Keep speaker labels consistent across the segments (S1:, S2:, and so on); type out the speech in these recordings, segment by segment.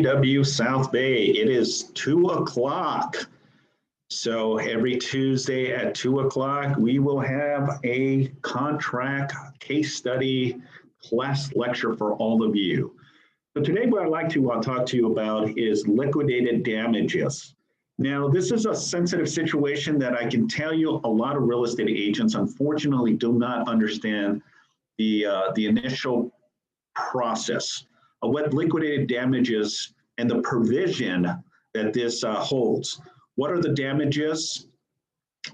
S1: W South Bay. It is 2 o'clock. So every Tuesday at 2 o'clock, we will have a contract case study class lecture for all of you. So today what I'd like to talk to you about is liquidated damages. Now, this is a sensitive situation that I can tell you a lot of real estate agents unfortunately do not understand the initial process of what liquidated damages and the provision that this holds. What are the damages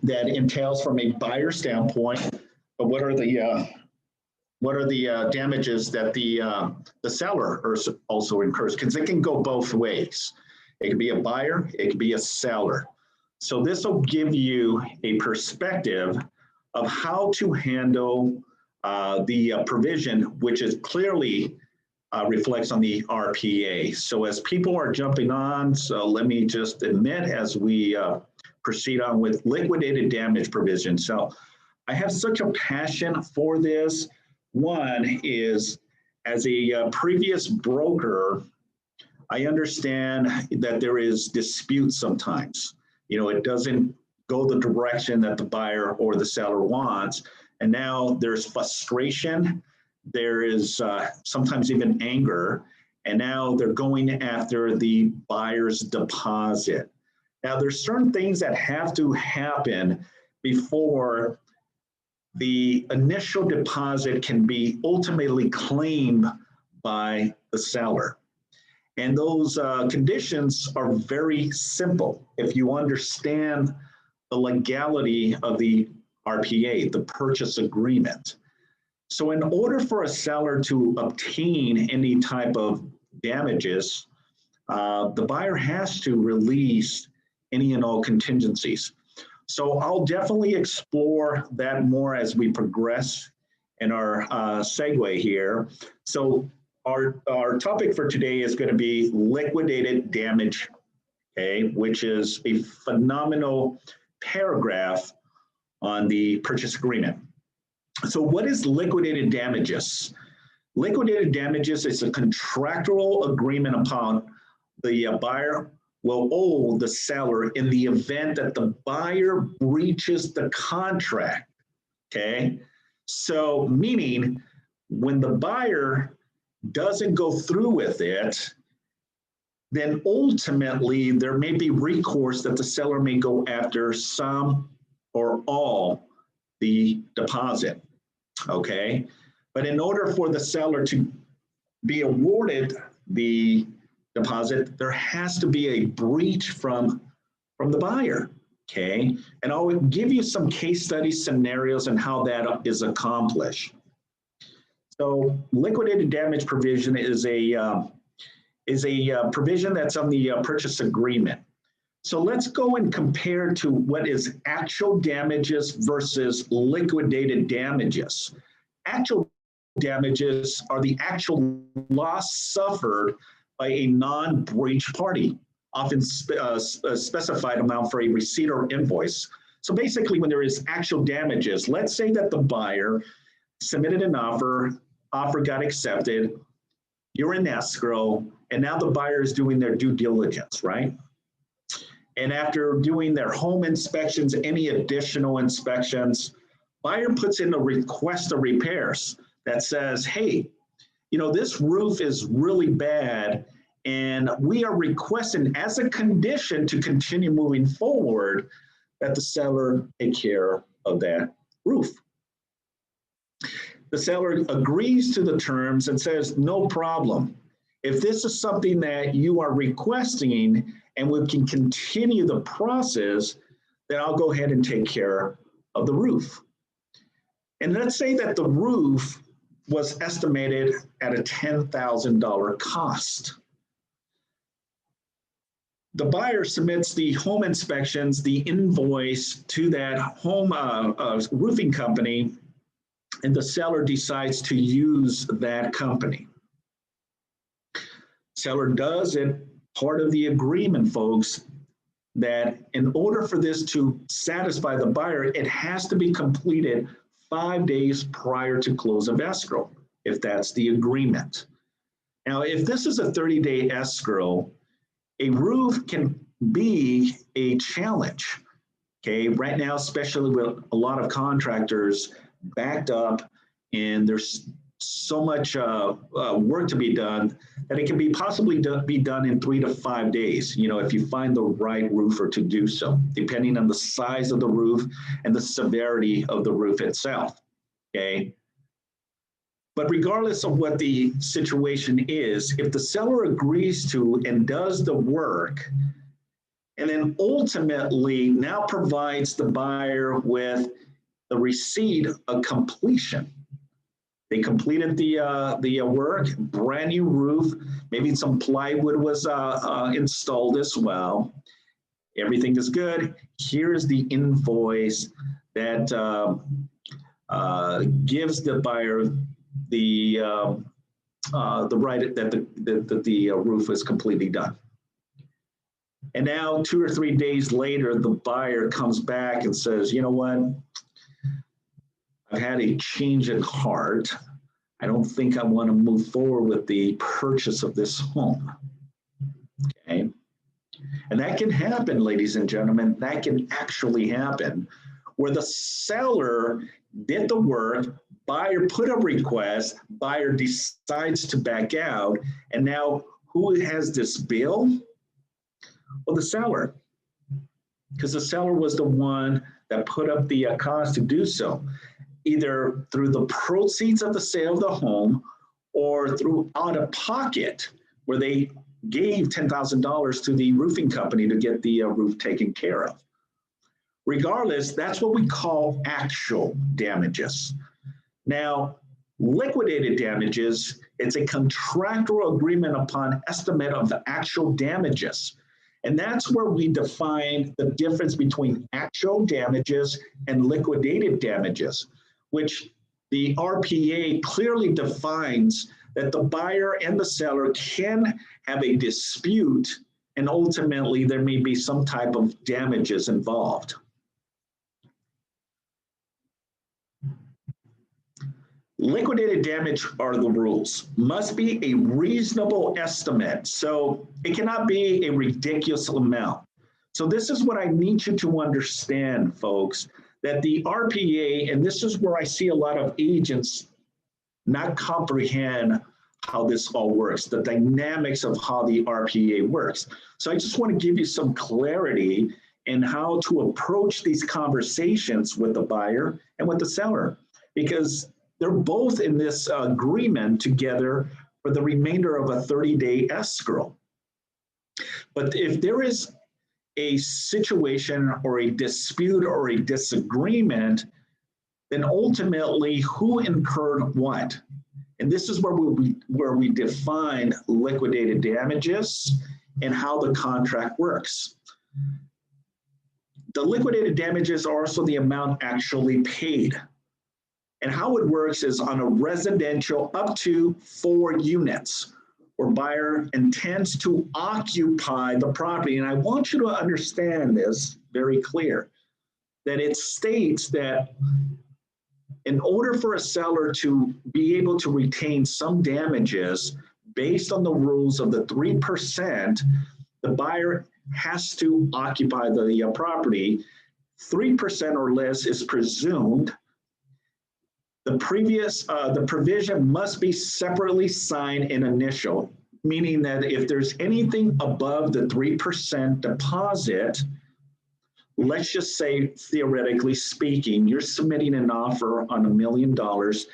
S1: that entails from a buyer standpoint, but what are the damages that the seller also incurs? Because it can go both ways. It could be a buyer, it could be a seller. So this will give you a perspective of how to handle the provision, which is clearly reflects on the RPA. So as people are jumping on, so let me just admit as we proceed on with liquidated damage provision. So I have such a passion for this. One is, as a previous broker, I understand that there is dispute sometimes. You know, it doesn't go the direction that the buyer or the seller wants. And now there's frustration. There is sometimes even anger, and now they're going after the buyer's deposit. Now, there's certain things that have to happen before the initial deposit can be ultimately claimed by the seller. And those conditions are very simple. If you understand the legality of the RPA, the purchase agreement. So in order for a seller to obtain any type of damages, the buyer has to release any and all contingencies. So I'll definitely explore that more as we progress in our segue here. So our topic for today is going to be liquidated damage, okay, which is a phenomenal paragraph on the purchase agreement. So what is liquidated damages? Liquidated damages is a contractual agreement upon the buyer will owe the seller in the event that the buyer breaches the contract, okay? So meaning when the buyer doesn't go through with it, then ultimately there may be recourse that the seller may go after some or all the deposit, okay? But in order for the seller to be awarded the deposit, there has to be a breach from the buyer, okay? And I'll give you some case study scenarios and how that is accomplished. So liquidated damage provision is a provision that's on the purchase agreement. So let's go and compare to what is actual damages versus liquidated damages. Actual damages are the actual loss suffered by a non-breach party, often a specified amount for a receipt or invoice. So basically when there is actual damages, let's say that the buyer submitted an offer got accepted, you're in escrow, and now the buyer is doing their due diligence, right? And after doing their home inspections, any additional inspections, buyer puts in a request of repairs that says, hey, you know, this roof is really bad, and we are requesting as a condition to continue moving forward that the seller take care of that roof. The seller agrees to the terms and says, no problem. If this is something that you are requesting and we can continue the process, then I'll go ahead and take care of the roof. And let's say that the roof was estimated at a $10,000 cost. The buyer submits the home inspections, the invoice to that home roofing company, and the seller decides to use that company. Seller does it, part of the agreement, folks, that in order for this to satisfy the buyer, it has to be completed 5 days prior to close of escrow, if that's the agreement. Now, if this is a 30-day escrow, a roof can be a challenge. Okay, right now, especially with a lot of contractors backed up and there's so much work to be done that it can be possibly be done in 3 to 5 days, you know, if you find the right roofer to do so, depending on the size of the roof and the severity of the roof itself, okay? But regardless of what the situation is, if the seller agrees to and does the work, and then ultimately now provides the buyer with the receipt of completion. They completed the work, brand new roof, maybe some plywood was installed as well. Everything is good. Here's the invoice that gives the buyer the right that the roof is completely done. And now 2 or 3 days later, the buyer comes back and says, you know what? I've had a change in heart. I don't think I want to move forward with the purchase of this home. Okay. And that can happen, ladies and gentlemen. That can actually happen where the seller did the work, buyer put a request, buyer decides to back out. And now who has this bill? Well, the seller, because the seller was the one that put up the cost to do so, either through the proceeds of the sale of the home or through out of pocket, where they gave $10,000 to the roofing company to get the roof taken care of. Regardless, that's what we call actual damages. Now, liquidated damages, it's a contractual agreement upon estimate of the actual damages. And that's where we define the difference between actual damages and liquidated damages, which the RPA clearly defines that the buyer and the seller can have a dispute, and ultimately there may be some type of damages involved. Liquidated damage are the rules. Must be a reasonable estimate. So it cannot be a ridiculous amount. So this is what I need you to understand, folks, that the RPA, and this is where I see a lot of agents not comprehend how this all works, the dynamics of how the RPA works. So I just want to give you some clarity in how to approach these conversations with the buyer and with the seller, because they're both in this agreement together for the remainder of a 30-day escrow. But if there is a situation or a dispute or a disagreement, then ultimately who incurred what? And this is where we define liquidated damages and how the contract works. The liquidated damages are also the amount actually paid. And how it works is on a residential up to 4 units, where buyer intends to occupy the property. And I want you to understand this very clear, that it states that in order for a seller to be able to retain some damages based on the rules of the 3%, the buyer has to occupy the property. 3% or less is presumed. The provision must be separately signed and initialed, meaning that if there's anything above the 3% deposit, let's just say, theoretically speaking, you're submitting an offer on $1 million. The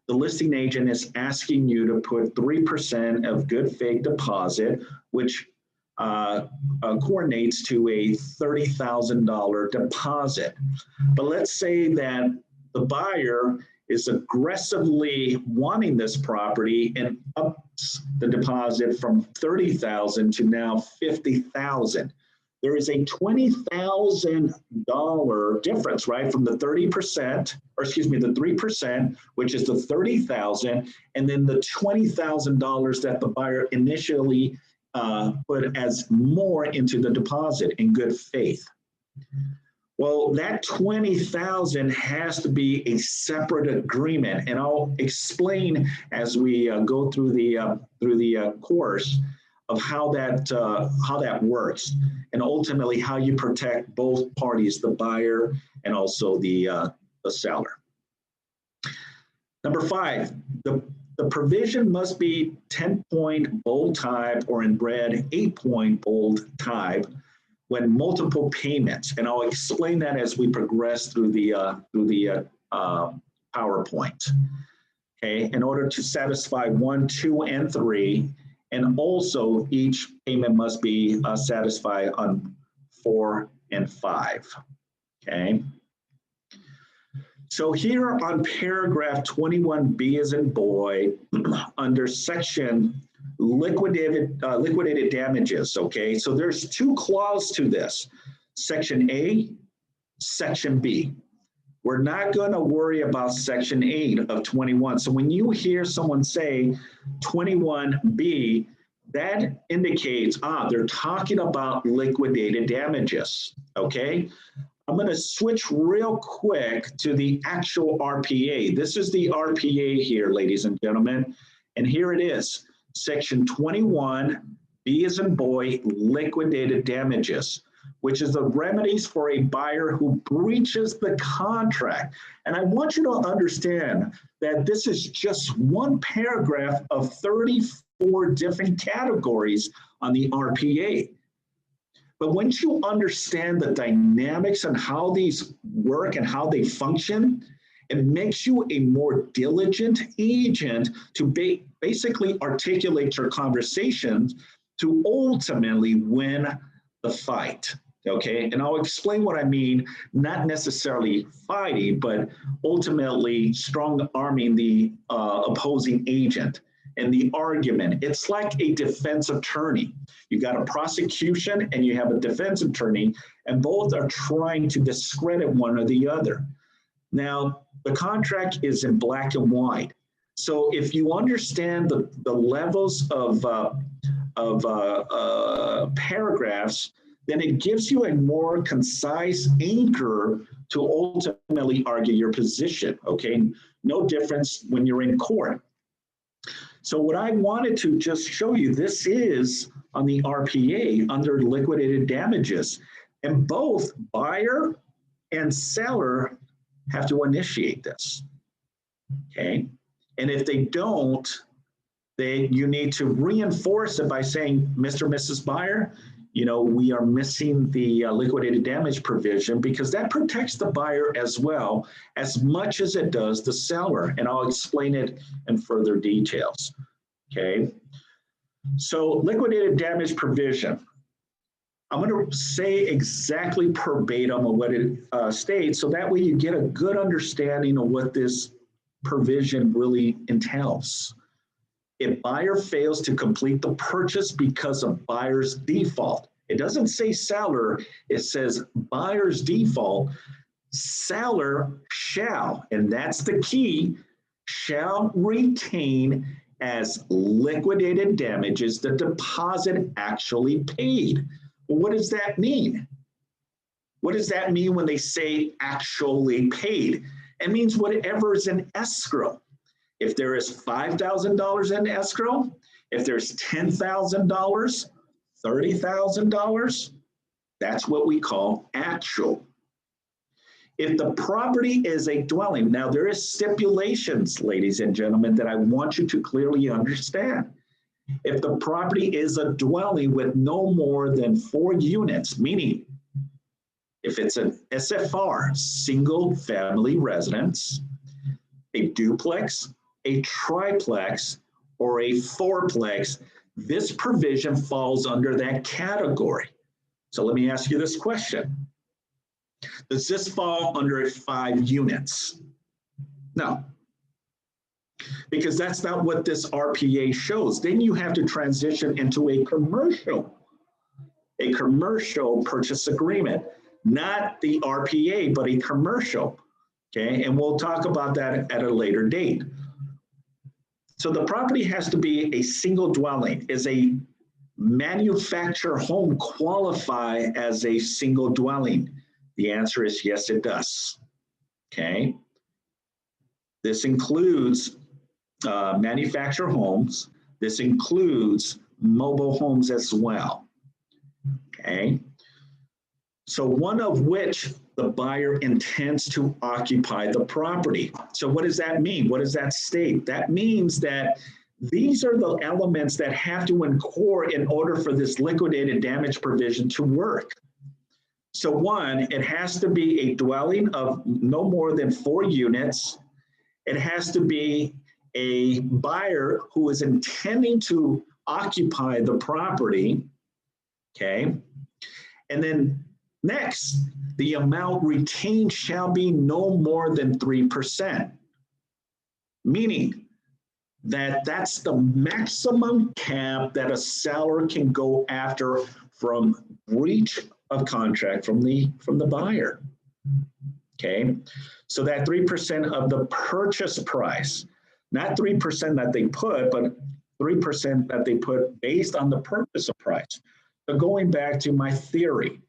S1: listing agent is asking you to put 3% of good faith deposit, which coordinates to a $30,000 deposit. But let's say that the buyer is aggressively wanting this property and ups the deposit from $30,000 to now $50,000. There is a $20,000 difference, right, from the 30%, or excuse me, the 3%, which is the $30,000, and then the $20,000 that the buyer initially put as more into the deposit in good faith. Well, that 20,000 has to be a separate agreement, and I'll explain as we go through the course of how that works, and ultimately how you protect both parties, the buyer and also the seller. Number 5, the provision must be 10-point bold type, or in red, 8-point bold type, when multiple payments, and I'll explain that as we progress through the PowerPoint. Okay, in order to satisfy 1, 2, and 3, and also each payment must be satisfied on 4 and 5. Okay. So here on paragraph 21B as in boy, under section liquidated damages, okay? So there's 2 clauses to this, section A, section B. We're not going to worry about section 8 of 21. So when you hear someone say 21B, that indicates, they're talking about liquidated damages, okay? I'm going to switch real quick to the actual RPA. This is the RPA here, ladies and gentlemen, and here it is. Section 21, B as in boy, liquidated damages, which is the remedies for a buyer who breaches the contract. And I want you to understand that this is just one paragraph of 34 different categories on the RPA. But once you understand the dynamics and how these work and how they function, it makes you a more diligent agent to basically articulate your conversations to ultimately win the fight, okay? And I'll explain what I mean, not necessarily fighting, but ultimately strong-arming the opposing agent and the argument. It's like a defense attorney. You got a prosecution and you have a defense attorney, and both are trying to discredit one or the other. Now, the contract is in black and white. So if you understand the levels of paragraphs, then it gives you a more concise anchor to ultimately argue your position, okay? No difference when you're in court. So what I wanted to just show you, this is on the RPA under liquidated damages, and both buyer and seller have to initiate this, okay? And if they don't, you need to reinforce it by saying, Mr. and Mrs. Buyer, you know, we are missing the liquidated damage provision, because that protects the buyer as well as much as it does the seller. And I'll explain it in further details, okay? So liquidated damage provision. I'm going to say exactly verbatim of what it states, so that way you get a good understanding of what this provision really entails. If buyer fails to complete the purchase because of buyer's default, it doesn't say seller, it says buyer's default, seller shall, and that's the key, shall retain as liquidated damages the deposit actually paid. Well, what does that mean? What does that mean when they say actually paid? It means whatever is in escrow. If there is $5,000 in escrow, if there's $10,000, $30,000, that's what we call actual. If the property is a dwelling, now there is stipulations, ladies and gentlemen, that I want you to clearly understand. If the property is a dwelling with no more than 4 units, meaning if it's an SFR, single family residence, a duplex, a triplex, or a fourplex, this provision falls under that category. So let me ask you this question. Does this fall under 5 units? No, because that's not what this RPA shows. Then you have to transition into a commercial purchase agreement, not the RPA, but a commercial, okay? And we'll talk about that at a later date. So the property has to be a single dwelling. Is a manufactured home qualify as a single dwelling? The answer is yes, it does. Okay. This includes manufactured homes. This includes mobile homes as well. Okay. So one of which the buyer intends to occupy the property. So what does that mean? What does that state? That means that these are the elements that have to incur in order for this liquidated damage provision to work. So one, it has to be a dwelling of no more than 4 units. It has to be a buyer who is intending to occupy the property, okay? And then next, the amount retained shall be no more than 3%, meaning that that's the maximum cap that a seller can go after from breach of contract from the buyer. Okay, so that 3% of the purchase price, not 3% that they put, but 3% that they put based on the purchase price. So going back to my theory,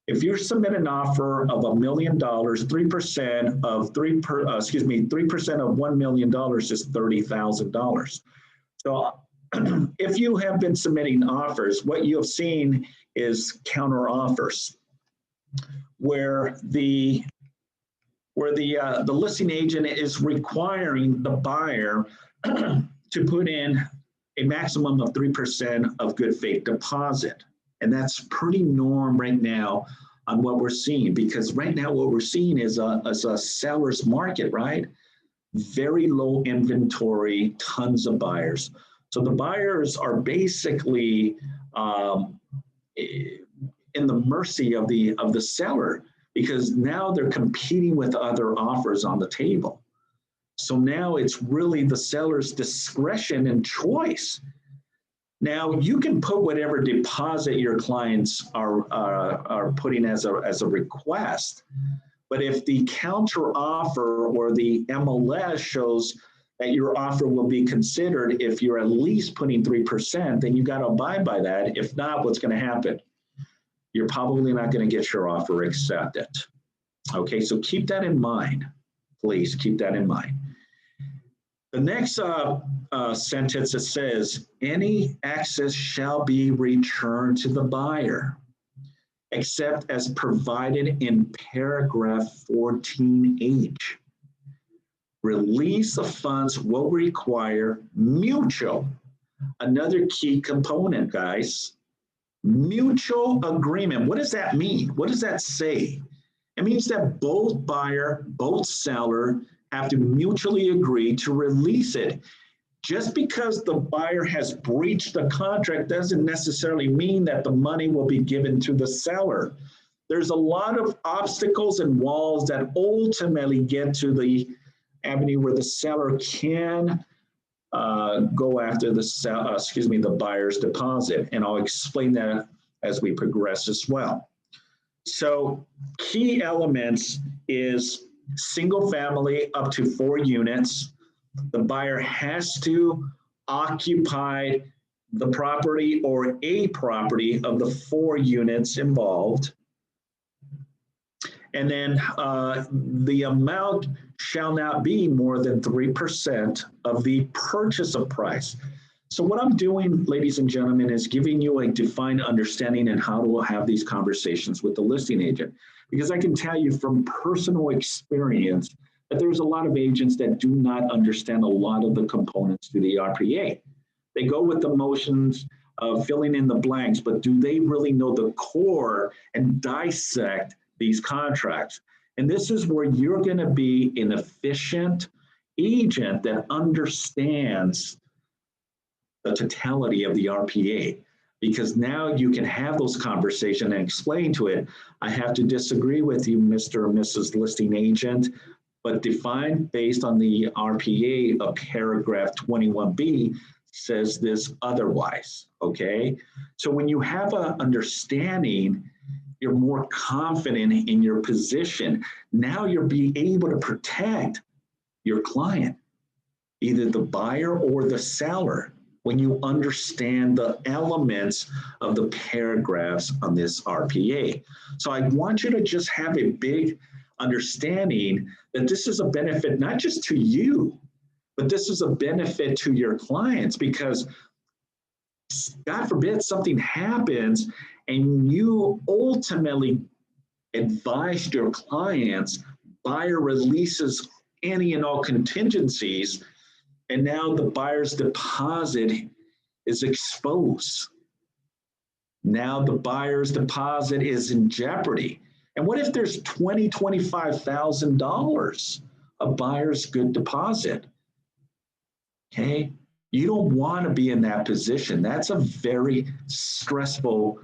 S1: if you submit an offer of $1 million, 3% of 3% of $1 million is $30,000. So if you have been submitting offers, what you have seen is counter offers, where the listing agent is requiring the buyer to put in a maximum of 3% of good faith deposit. And that's pretty norm right now on what we're seeing, because right now what we're seeing is a seller's market, right? Very low inventory, tons of buyers. So the buyers are basically in the mercy of the seller, because now they're competing with other offers on the table. So now it's really the seller's discretion and choice. Now you can put whatever deposit your clients are putting as a request, but if the counter offer or the MLS shows that your offer will be considered if you're at least putting 3%, then you got to abide by that. If not, what's going to happen? You're probably not going to get your offer accepted. Okay, so keep that in mind. Please keep that in mind. The next sentence, it says, any access shall be returned to the buyer, except as provided in paragraph 14H. Release of funds will require mutual, another key component, guys. Mutual agreement. What does that mean? What does that say? It means that both buyer, both seller have to mutually agree to release it. Just because the buyer has breached the contract doesn't necessarily mean that the money will be given to the seller. There's a lot of obstacles and walls that ultimately get to the avenue where the seller can go after the buyer's deposit, and I'll explain that as we progress as well. So key elements is single family up to 4 units. The buyer has to occupy the property or a property of the 4 units involved. And then the amount shall not be more than 3% of the purchase of price. So what I'm doing, ladies and gentlemen, is giving you a defined understanding and how to have these conversations with the listing agent. Because I can tell you from personal experience that there's a lot of agents that do not understand a lot of the components to the RPA. They go with the motions of filling in the blanks, but do they really know the core and dissect these contracts? And this is where you're going to be an efficient agent that understands the totality of the RPA, because now you can have those conversations and explain to it, I have to disagree with you, Mr. or Mrs. Listing Agent, but defined based on the RPA of paragraph 21B says this otherwise, okay? So when you have an understanding, you're more confident in your position. Now you're being able to protect your client, either the buyer or the seller. when you understand the elements of the paragraphs on this RPA. So I want you to just have a big understanding that this is a benefit not just to you, but this is a benefit to your clients, because God forbid something happens and you ultimately advised your clients, buyer releases any and all contingencies, and now the buyer's deposit is exposed. Now the buyer's deposit is in jeopardy. And what if there's $20,000, $25,000 of buyer's good deposit? Okay, you don't want to be in that position. That's a very stressful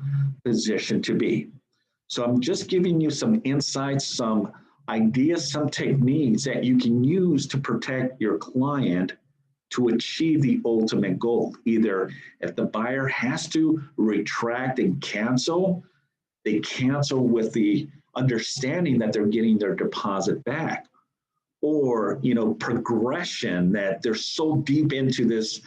S1: position to be. So I'm just giving you some insights, some ideas, some techniques that you can use to protect your client to achieve the ultimate goal. Either if the buyer has to retract and cancel, they cancel with the understanding that they're getting their deposit back. Or, progression, that they're so deep into this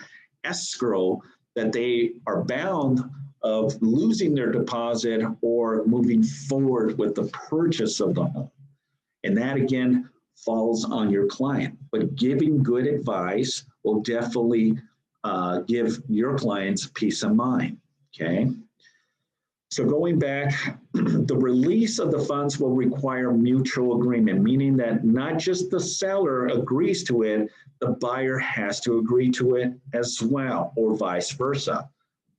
S1: escrow that they are bound of losing their deposit or moving forward with the purchase of the home. And that, again, falls on your client. But giving good advice will definitely give your clients peace of mind, okay? So going back, the release of the funds will require mutual agreement, meaning that not just the seller agrees to it, the buyer has to agree to it as well, or vice versa.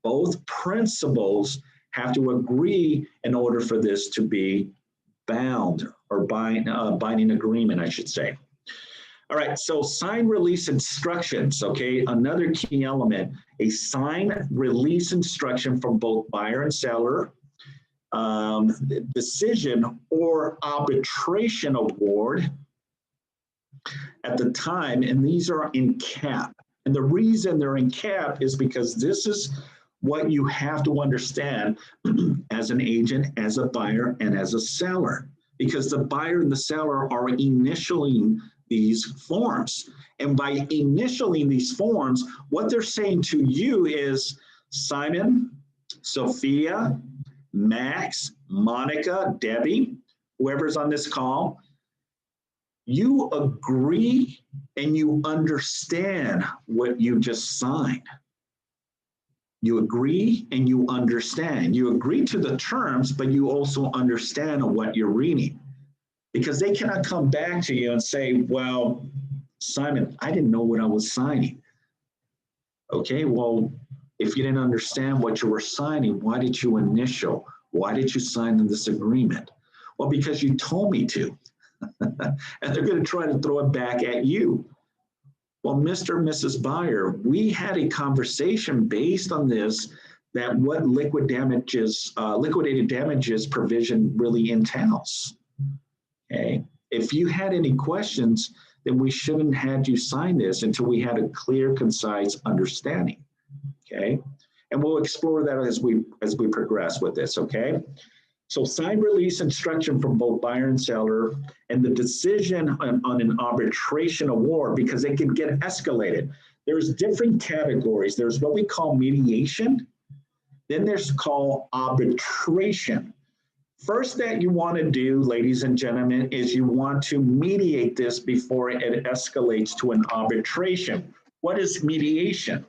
S1: Both principals have to agree in order for this to be bound, or binding agreement, I should say. All right, so sign release instructions, okay? Another key element, a sign release instruction from both buyer and seller, decision or arbitration award at the time, and these are in cap. And the reason they're in cap is because this is what you have to understand as an agent, as a buyer, and as a seller, because the buyer and the seller are initialing these forms. And by initialing these forms, what they're saying to you is, Simon, Sophia, Max, Monica, Debbie, whoever's on this call, you agree and you understand what you just signed. You agree and you understand. You agree to the terms, but you also understand what you're reading. Because they cannot come back to you and say, well, Simon, I didn't know what I was signing. Okay, well, if you didn't understand what you were signing, why did you initial? Why did you sign this agreement? Well, because you told me to. And they're going to try to throw it back at you. Well, Mr. and Mrs. Buyer, we had a conversation based on this, that what liquidated damages provision really entails. Okay. If you had any questions, then we shouldn't have you sign this until we had a clear, concise understanding. Okay. And we'll explore that as we progress with this. Okay. So sign release instruction from both buyer and seller, and the decision on an arbitration award, because it can get escalated. There's different categories. There's what we call mediation. Then there's called arbitration. First that you want to do, ladies and gentlemen, is you want to mediate this before it escalates to an arbitration. What is mediation?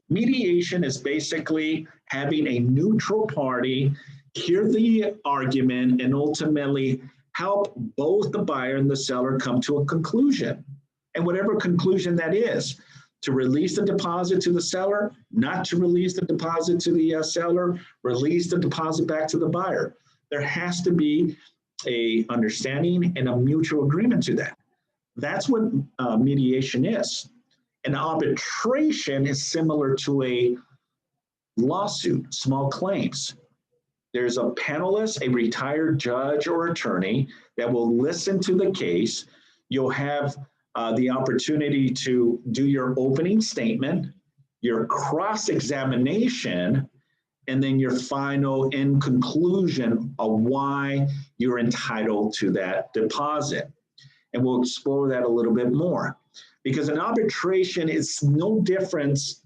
S1: Mediation is basically having a neutral party hear the argument and ultimately help both the buyer and the seller come to a conclusion. And whatever conclusion that is, to release the deposit to the seller, not to release the deposit to the seller, release the deposit back to the buyer. There has to be a understanding and a mutual agreement to that. That's what mediation is. And arbitration is similar to a lawsuit, small claims. There's a panelist, a retired judge or attorney that will listen to the case. You'll have the opportunity to do your opening statement, your cross-examination, and then your final end conclusion of why you're entitled to that deposit. And we'll explore that a little bit more. Because an arbitration is no difference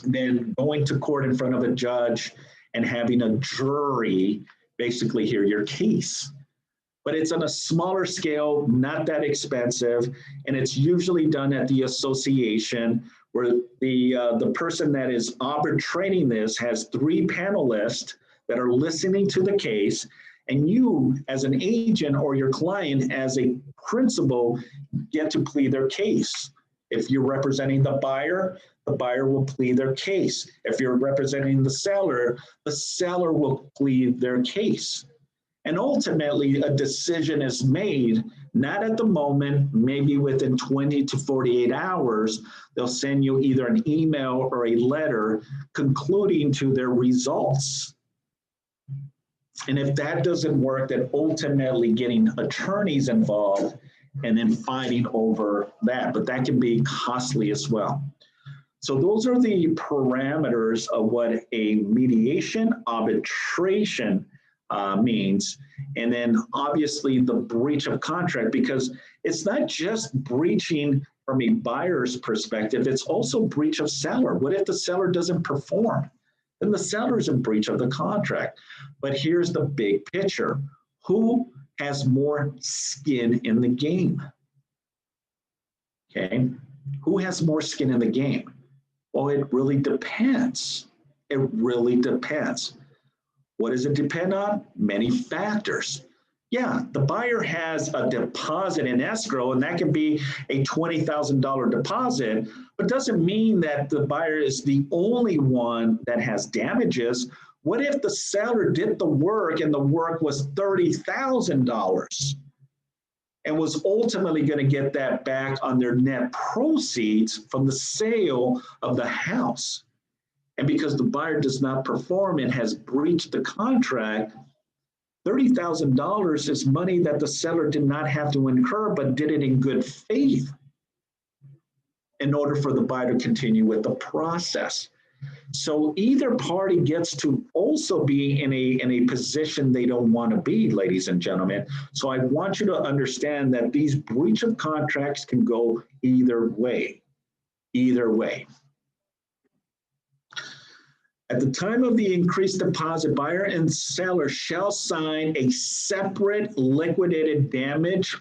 S1: than going to court in front of a judge and having a jury basically hear your case. But it's on a smaller scale, not that expensive, and it's usually done at the association where the person that is arbitrating this has 3 panelists that are listening to the case, and you as an agent or your client as a principal get to plead their case. If you're representing the buyer will plead their case. If you're representing the seller will plead their case. And ultimately, a decision is made, not at the moment, maybe within 20 to 48 hours, they'll send you either an email or a letter concluding to their results. And if that doesn't work, then ultimately getting attorneys involved and then fighting over that. But that can be costly as well. So those are the parameters of what a mediation arbitration means. And then obviously the breach of contract, because it's not just breaching from a buyer's perspective, it's also breach of seller. What if the seller doesn't perform? Then the seller's in breach of the contract. But here's the big picture. Who has more skin in the game? Okay, who has more skin in the game? Well, it really depends. It really depends. What does it depend on? Many factors. Yeah, the buyer has a deposit in escrow, and that can be a $20,000 deposit, but doesn't mean that the buyer is the only one that has damages. What if the seller did the work and the work was $30,000 and was ultimately going to get that back on their net proceeds from the sale of the house? And because the buyer does not perform and has breached the contract, $30,000 is money that the seller did not have to incur, but did it in good faith in order for the buyer to continue with the process. So either party gets to also be in a position they don't want to be, ladies and gentlemen. So I want you to understand that these breach of contracts can go either way, either way. At the time of the increased deposit, buyer and seller shall sign a separate liquidated damage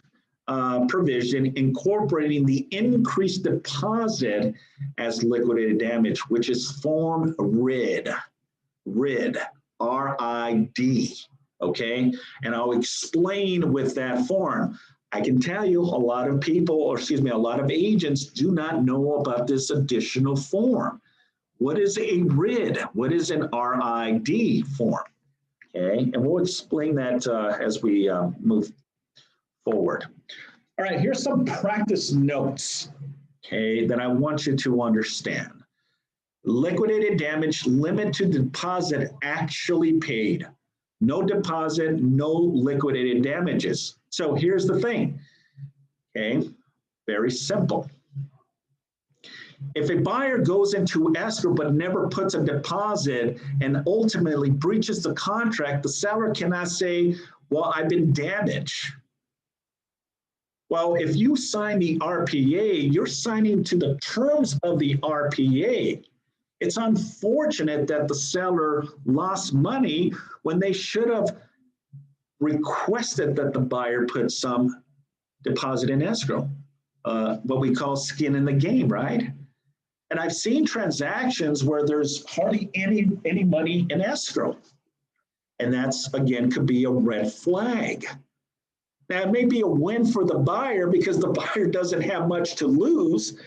S1: provision incorporating the increased deposit as liquidated damage, which is form RID, R-I-D, okay? And I'll explain with that form. I can tell you a lot of people, or excuse me, a lot of agents do not know about this additional form. What is a RID? What is an RID form? Okay, and we'll explain that as we move forward. All right, here's some practice notes, okay, that I want you to understand. Liquidated damage, limit to deposit actually paid. No deposit, no liquidated damages. So here's the thing, okay, very simple. If a buyer goes into escrow but never puts a deposit and ultimately breaches the contract, the seller cannot say, well, I've been damaged. Well, if you sign the RPA, you're signing to the terms of the RPA. It's unfortunate that the seller lost money when they should have requested that the buyer put some deposit in escrow, what we call skin in the game, right? And I've seen transactions where there's hardly any money in escrow. And that's, again, could be a red flag. Now, it may be a win for the buyer because the buyer doesn't have much to lose,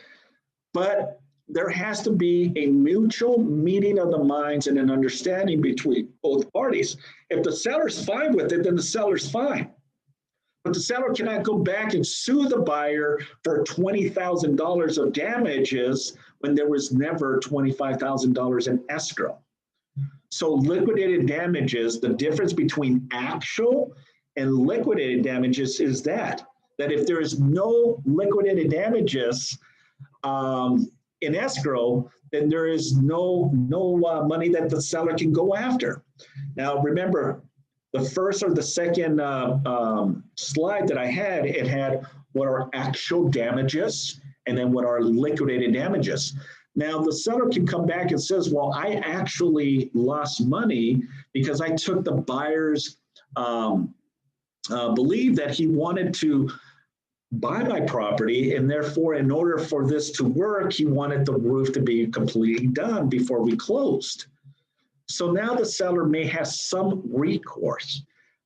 S1: but there has to be a mutual meeting of the minds and an understanding between both parties. If the seller's fine with it, then the seller's fine. But the seller cannot go back and sue the buyer for $20,000 of damages when there was never $25,000 in escrow. So liquidated damages, the difference between actual and liquidated damages is that if there is no liquidated damages in escrow, then there is no money that the seller can go after. Now, remember, the first or the second slide that I had, it had what are actual damages and then what are liquidated damages. Now the seller can come back and says, well, I actually lost money because I took the buyer's belief that he wanted to buy my property, and therefore in order for this to work, he wanted the roof to be completely done before we closed. So now the seller may have some recourse.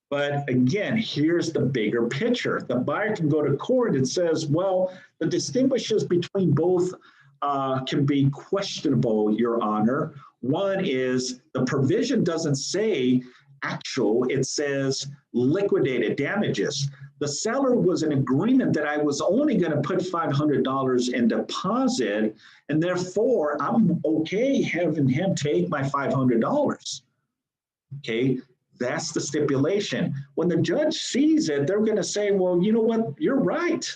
S1: But again, here's the bigger picture. The buyer can go to court and says, well, the distinguishes between both can be questionable, Your Honor. One is the provision doesn't say actual, it says liquidated damages. The seller was in agreement that I was only going to put $500 in deposit, and therefore I'm okay having him take my $500. Okay, that's the stipulation. When the judge sees it, they're going to say, well, you know what, you're right.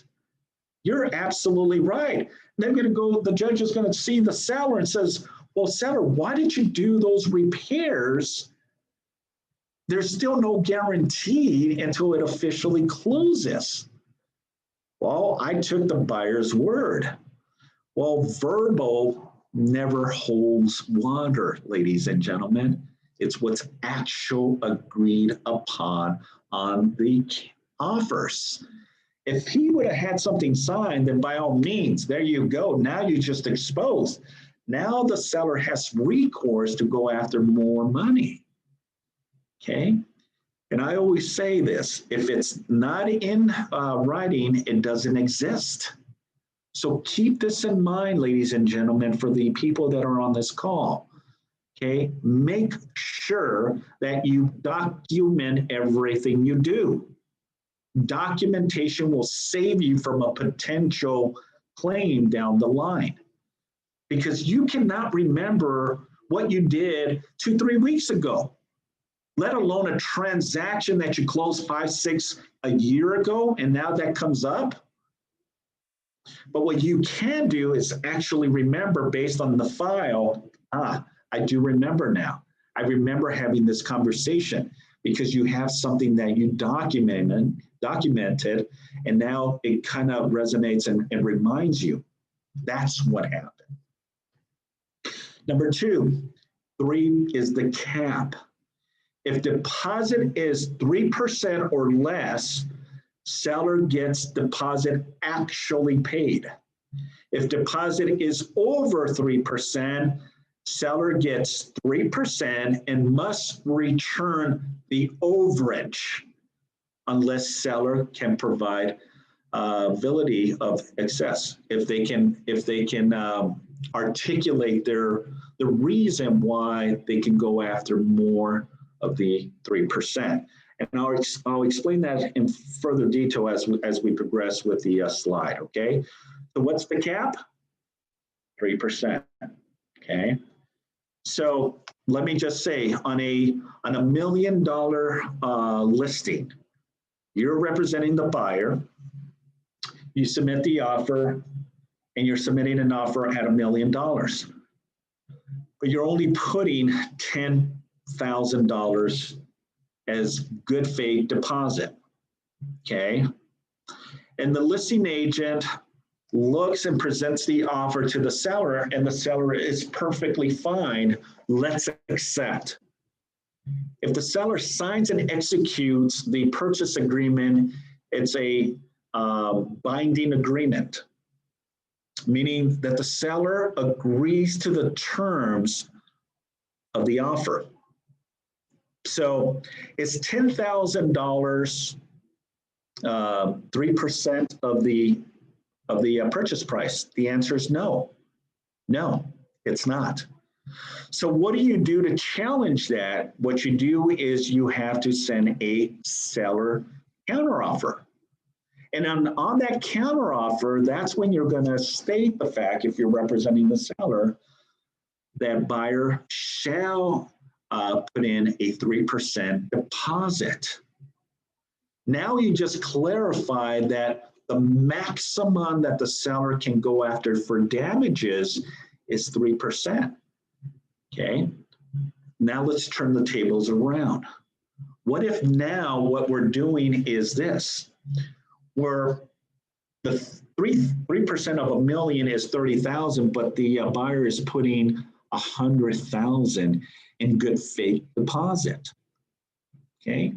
S1: You're absolutely right. They're going to go, the judge is going to see the seller and says, well, seller, why did you do those repairs? There's still no guarantee until it officially closes. Well, I took the buyer's word. Well, verbal never holds water, ladies and gentlemen. It's what's actual agreed upon on the offers. If he would have had something signed, then by all means, there you go. Now you just exposed. Now the seller has recourse to go after more money. Okay, and I always say this, if it's not in writing, it doesn't exist. So keep this in mind, ladies and gentlemen, for the people that are on this call. Okay, make sure that you document everything you do. Documentation will save you from a potential claim down the line, because you cannot remember what you did 2-3 weeks ago, let alone a transaction that you closed 5-6 a year ago, and now that comes up. But what you can do is actually remember based on the file, I do remember now. I remember having this conversation, because you have something that you documented, and now it kind of resonates and reminds you. That's what happened. Number 2, 3 is the cap. If deposit is 3% or less, seller gets deposit actually paid. If deposit is over 3%, seller gets 3% and must return the overage unless seller can provide ability of excess. If they can articulate the reason why they can go after more of the 3%. And I'll explain that in further detail as we progress with the slide, okay? So what's the cap? 3%, okay? So let me just say, on a $1 million listing, you're representing the buyer, you submit the offer, and you're submitting an offer at $1 million. But you're only putting $10,000 as good faith deposit, okay? And the listing agent looks and presents the offer to the seller, and the seller is perfectly fine. Let's accept. If the seller signs and executes the purchase agreement, it's a binding agreement, meaning that the seller agrees to the terms of the offer. So is $10,000 3% of the purchase price? The answer is no. No, it's not. So what do you do to challenge that? What you do is you have to send a seller counteroffer. And on that counteroffer, that's when you're going to state the fact, if you're representing the seller, that buyer shall put in a 3% deposit. Now you just clarified that the maximum that the seller can go after for damages is 3%. Okay, now let's turn the tables around. What if now what we're doing is this, where the 3% of $1 million is 30,000, but the buyer is putting 100,000 in good faith deposit. Okay,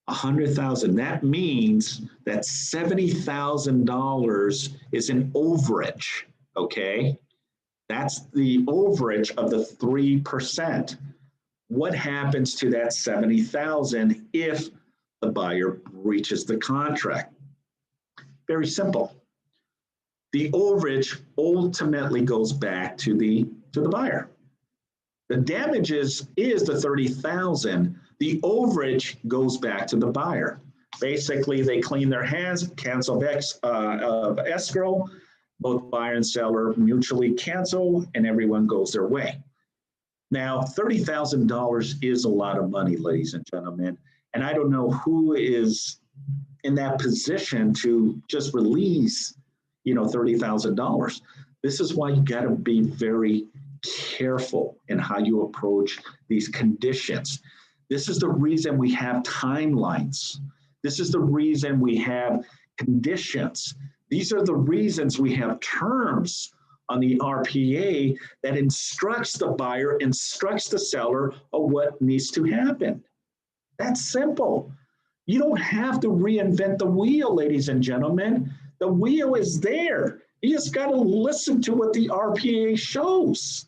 S1: 100,000. That means that $70,000 is an overage. Okay, that's the overage of the 3%. What happens to that 70,000 if the buyer breaches the contract? Very simple. The overage ultimately goes back to the buyer. The damages is the 30,000. The overage goes back to the buyer. Basically, they clean their hands, cancel escrow, both buyer and seller mutually cancel, and everyone goes their way. Now, $30,000 is a lot of money, ladies and gentlemen, and I don't know who is in that position to just release, $30,000. This is why you got to be very careful in how you approach these conditions. This is the reason we have timelines. This is the reason we have conditions. These are the reasons we have terms on the RPA that instructs the buyer, instructs the seller of what needs to happen. That's simple. You don't have to reinvent the wheel, ladies and gentlemen. The wheel is there. You just got to listen to what the RPA shows.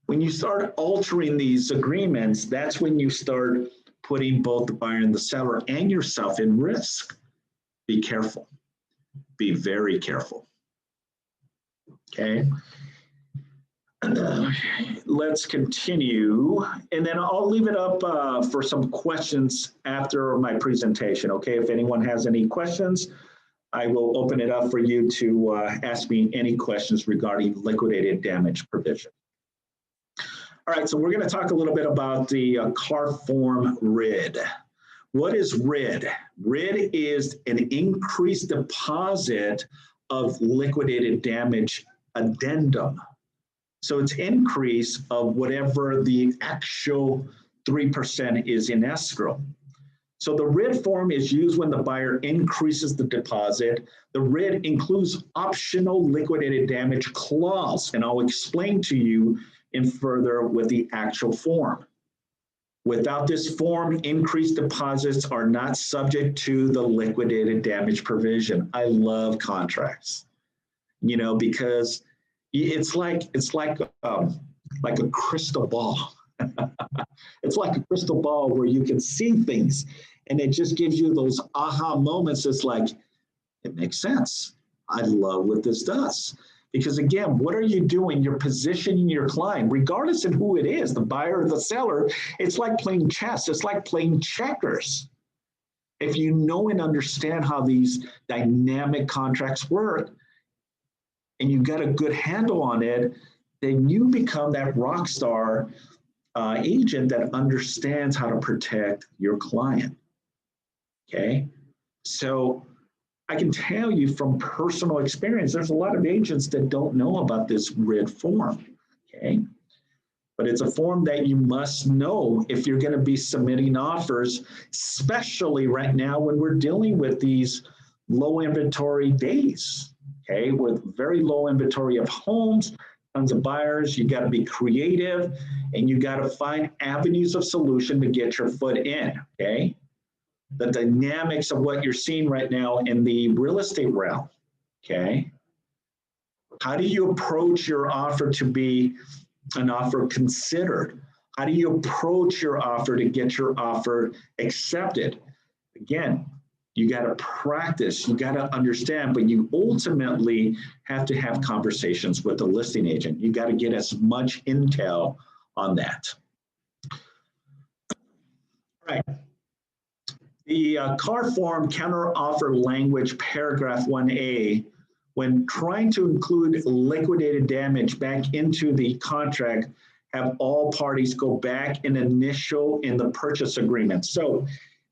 S1: When you start altering these agreements, that's when you start putting both the buyer and the seller and yourself in risk. Be careful. Be very careful. Okay. Let's continue, and then I'll leave it up for some questions after my presentation. Okay, if anyone has any questions, I will open it up for you to ask me any questions regarding liquidated damage provision. All right, so we're going to talk a little bit about the CAR form RID. What is RID? RID is an increased deposit of liquidated damage addendum. So it's increase of whatever the actual 3% is in escrow. So the RID form is used when the buyer increases the deposit. The RID includes optional liquidated damage clause, and I'll explain to you in further with the actual form. Without this form, increased deposits are not subject to the liquidated damage provision. I love contracts, because it's like a crystal ball. It's like a crystal ball where you can see things, and it just gives you those aha moments. It's like, it makes sense. I love what this does. Because again, what are you doing? You're positioning your client, regardless of who it is, the buyer or the seller. It's like playing chess. It's like playing checkers. If you know and understand how these dynamic contracts work, and you got a good handle on it, then you become that rock star agent that understands how to protect your client. Okay, so I can tell you from personal experience, there's a lot of agents that don't know about this RID form. Okay, but it's a form that you must know if you're going to be submitting offers, especially right now when we're dealing with these low inventory days. Okay, with very low inventory of homes, tons of buyers, you got to be creative and you got to find avenues of solution to get your foot in. Okay, the dynamics of what you're seeing right now in the real estate realm. Okay, how do you approach your offer to be an offer considered? How do you approach your offer to get your offer accepted? Again, you got to practice, you got to understand, but you ultimately have to have conversations with the listing agent. You got to get as much intel on that. All right. The CAR form counteroffer language, paragraph 1A, when trying to include liquidated damage back into the contract, have all parties go back and initial in the purchase agreement. So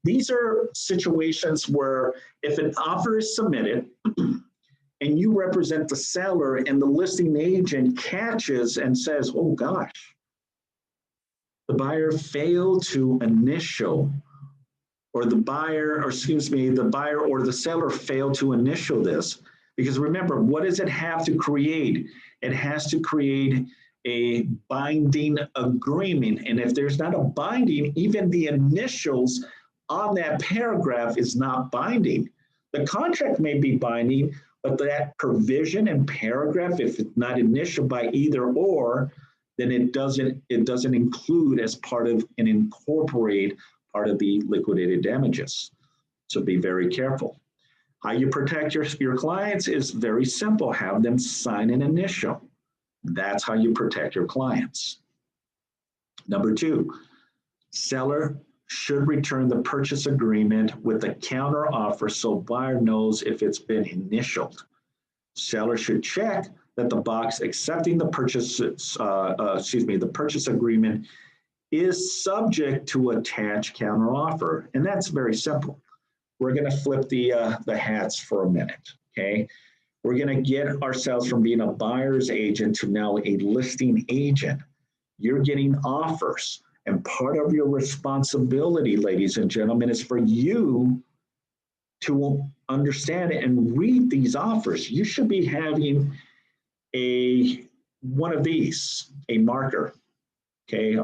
S1: these are situations where if an offer is submitted and you represent the seller and the listing agent catches and says, oh gosh, the buyer failed to initial or the buyer, or excuse me, the buyer or the seller failed to initial this. Because remember, what does it have to create? It has to create a binding agreement. And if there's not a binding, even the initials on that paragraph is not binding. The contract may be binding, but that provision and paragraph, if it's not initialed by either or, then it doesn't include as part of and incorporate part of the liquidated damages. So be very careful. How you protect your clients is very simple. Have them sign an initial. That's how you protect your clients. Number two, seller should return the purchase agreement with a counter offer so buyer knows if it's been initialed. Seller should check that the box accepting the purchase, the purchase agreement is subject to attach counter offer, and that's very simple. We're going to flip the hats for a minute, okay? We're going to get ourselves from being a buyer's agent to now a listing agent. You're getting offers, and part of your responsibility, ladies and gentlemen, is for you to understand it and read these offers. You should be having one of these, a marker, okay?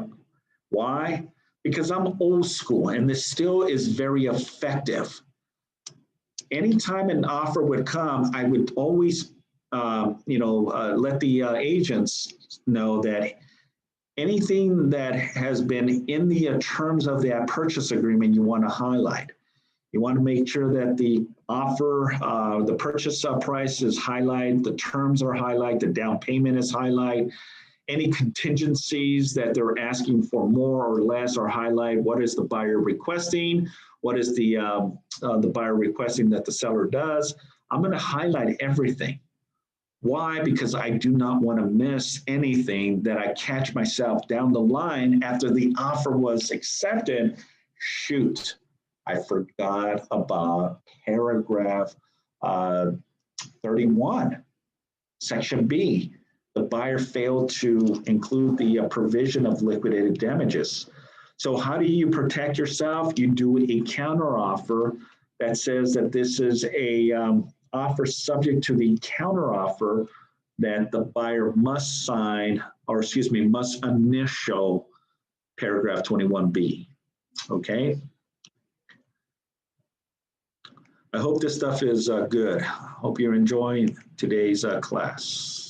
S1: Why? Because I'm old school, and this still is very effective. Anytime an offer would come, I would always, let the agents know that anything that has been in the terms of that purchase agreement, you want to highlight. You want to make sure that the offer, the purchase price is highlighted, the terms are highlighted, the down payment is highlighted. Any contingencies that they're asking for more or less are highlighted. What is the buyer requesting? What is the buyer requesting that the seller does? I'm going to highlight everything. Why? Because I do not want to miss anything that I catch myself down the line after the offer was accepted. Shoot, I forgot about paragraph 31, section B. The buyer failed to include the provision of liquidated damages. So how do you protect yourself? You do a counteroffer that says that this is a offer subject to the counteroffer that the buyer must sign, or excuse me, must initial paragraph 21B. Okay. I hope this stuff is good. Hope you're enjoying today's class.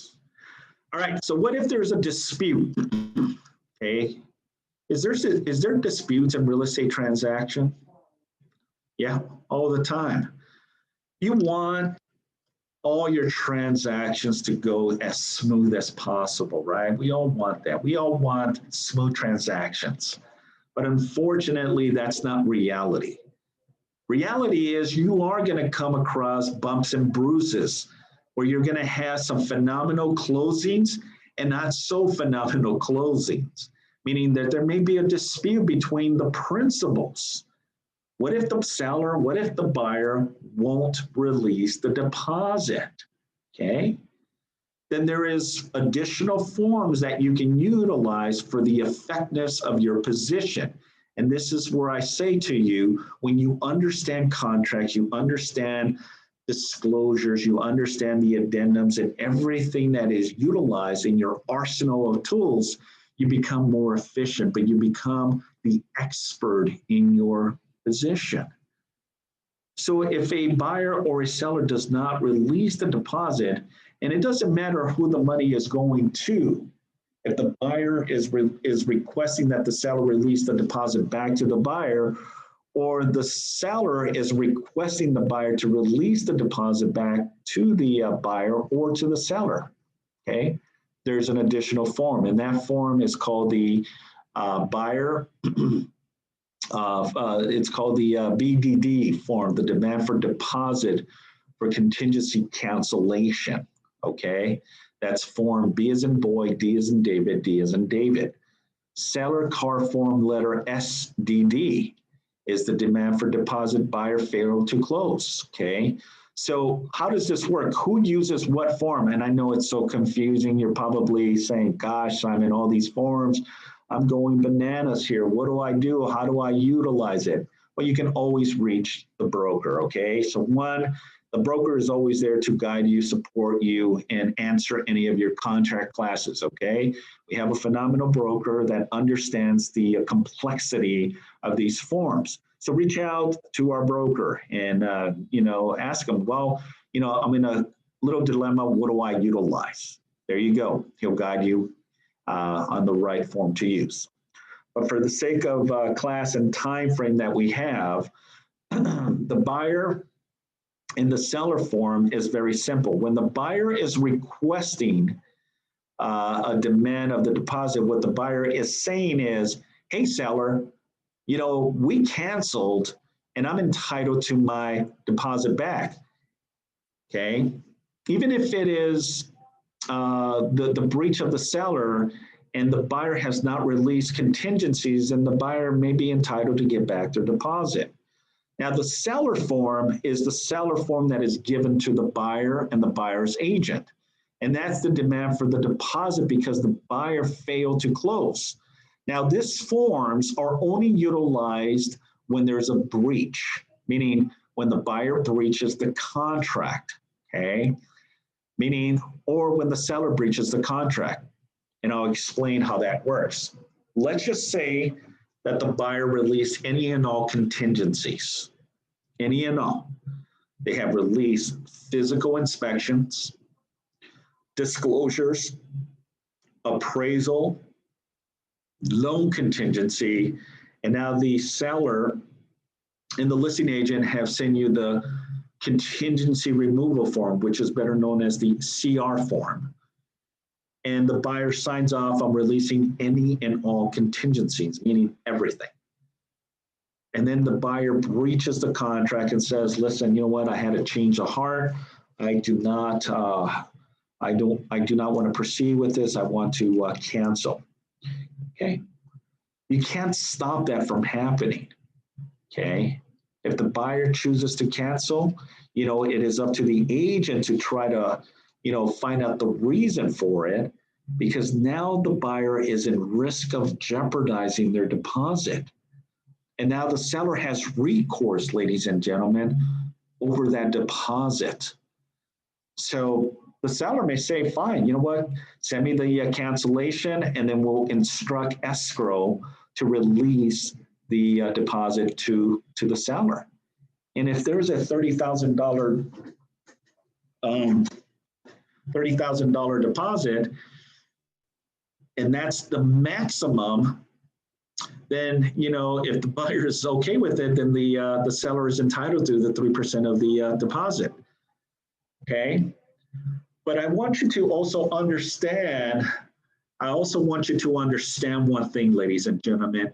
S1: All right, so what if there's a dispute? Okay, is there disputes in real estate transaction? Yeah, all the time. You want all your transactions to go as smooth as possible, right? We all want that. We all want smooth transactions. But unfortunately, that's not reality. Reality is you are going to come across bumps and bruises where you're going to have some phenomenal closings and not so phenomenal closings, meaning that there may be a dispute between the principals. What if the seller, what if the buyer won't release the deposit? Okay. Then there is additional forms that you can utilize for the effectiveness of your position. And this is where I say to you, when you understand contracts, you understand disclosures, you understand the addendums and everything that is utilized in your arsenal of tools, you become more efficient, but you become the expert in your position. So if a buyer or a seller does not release the deposit, and it doesn't matter who the money is going to, if the buyer is requesting that the seller release the deposit back to the buyer, or the seller is requesting the buyer to release the deposit back to the buyer or to the seller, okay? There's an additional form, and that form is called the buyer, it's called the BDD form, the demand for deposit for contingency cancellation, okay? That's form B as in boy, D as in David, D as in David. Seller car form letter SDD is the demand for deposit buyer failed to close, okay? So how does this work? Who uses what form? And I know it's so confusing. You're probably saying, gosh, I'm in all these forms. I'm going bananas here. What do I do? How do I utilize it? Well, you can always reach the broker, okay? So one, the broker is always there to guide you, support you, and answer any of your contract classes, okay? We have a phenomenal broker that understands the complexity of these forms. So reach out to our broker and, ask them, well, I'm in a little dilemma. What do I utilize? There you go. He'll guide you on the right form to use. But for the sake of class and time frame that we have, the buyer in the seller form is very simple. When the buyer is requesting a demand of the deposit, what the buyer is saying is, hey, seller, we canceled and I'm entitled to my deposit back, okay? Even if it is the breach of the seller and the buyer has not released contingencies, then the buyer may be entitled to get back their deposit. Now, the seller form is the seller form that is given to the buyer and the buyer's agent. And that's the demand for the deposit because the buyer failed to close. Now, these forms are only utilized when there's a breach, meaning when the buyer breaches the contract, okay? Meaning, or when the seller breaches the contract. And I'll explain how that works. Let's just say that the buyer released any and all contingencies, any and all. They have released physical inspections, disclosures, appraisal, loan contingency, and now the seller and the listing agent have sent you the contingency removal form, which is better known as the CR form. And the buyer signs off on releasing any and all contingencies, meaning everything. And then the buyer breaches the contract and says, listen, you know what, I had a change of heart. I do not want to proceed with this. I want to cancel. Okay. You can't stop that from happening. Okay. If the buyer chooses to cancel, it is up to the agent to try to, find out the reason for it, because now the buyer is in risk of jeopardizing their deposit. And now the seller has recourse, ladies and gentlemen, over that deposit. So the seller may say, fine, you know what, send me the cancellation and then we'll instruct escrow to release the deposit to the seller. And if there's a $30,000 deposit, and that's the maximum, then, if the buyer is okay with it, then the seller is entitled to the 3% of the deposit, okay? But I want you to also understand, one thing, ladies and gentlemen,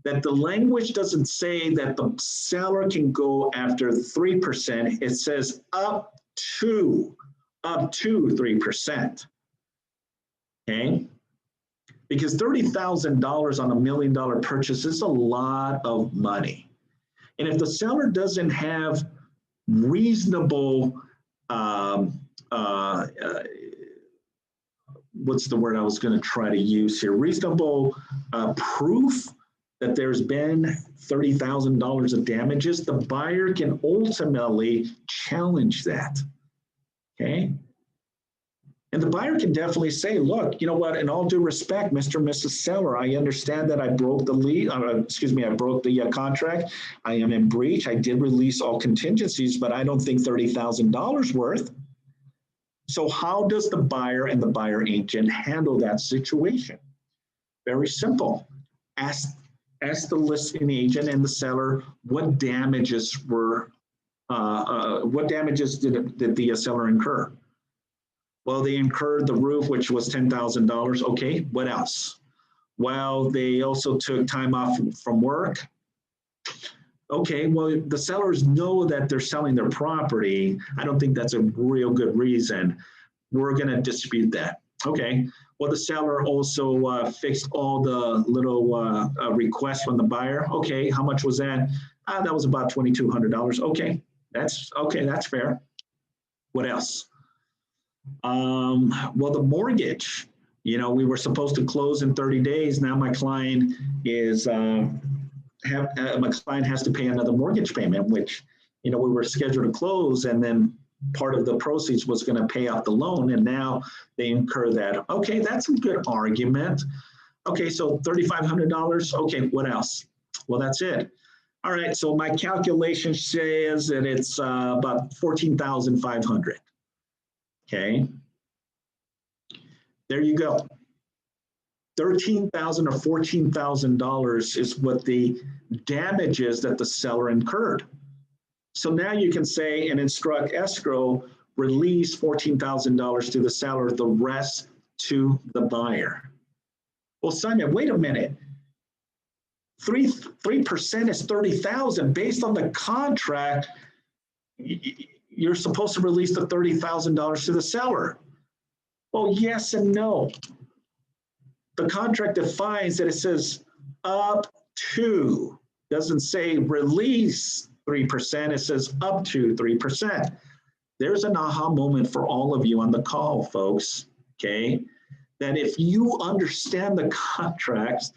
S1: that the language doesn't say that the seller can go after 3%. It says up to 3%, okay? Because $30,000 on $1 million purchase is a lot of money. And if the seller doesn't have reasonable, what's the word I was going to try to use here? Reasonable proof that there's been $30,000 of damages, the buyer can ultimately challenge that, okay? And the buyer can definitely say, look, you know what, in all due respect, Mr. and Mrs. Seller, I understand that I broke the I broke the contract. I am in breach. I did release all contingencies, but I don't think $30,000 worth. So how does the buyer and the buyer agent handle that situation? Very simple. Ask the listing agent and the seller what damages did the seller incur? Well, they incurred the roof, which was $10,000. Okay, what else? Well, they also took time off from work. Okay, well, the sellers know that they're selling their property. I don't think that's a real good reason. We're going to dispute that. Okay, well, the seller also fixed all the little requests from the buyer. Okay, how much was that? That was about $2,200. Okay, that's fair. What else? Well, the mortgage, we were supposed to close in 30 days. Now my client is my client has to pay another mortgage payment, which, we were scheduled to close, and then part of the proceeds was going to pay off the loan, and now they incur that. Okay, that's a good argument. Okay, so $3,500. Okay, what else? Well, that's it. All right, so my calculation says that it's about $14,500. Okay, there you go. $13,000 or $14,000 is what the damages that the seller incurred. So now you can say and instruct escrow, release $14,000 to the seller, the rest to the buyer. Well, Simon, wait a minute. 3% is $30,000. Based on the contract, you're supposed to release the $30,000 to the seller. Well, yes and no. The contract defines that it says up to, doesn't say release 3%, it says up to 3%. There's an aha moment for all of you on the call, folks, okay? That if you understand the contracts,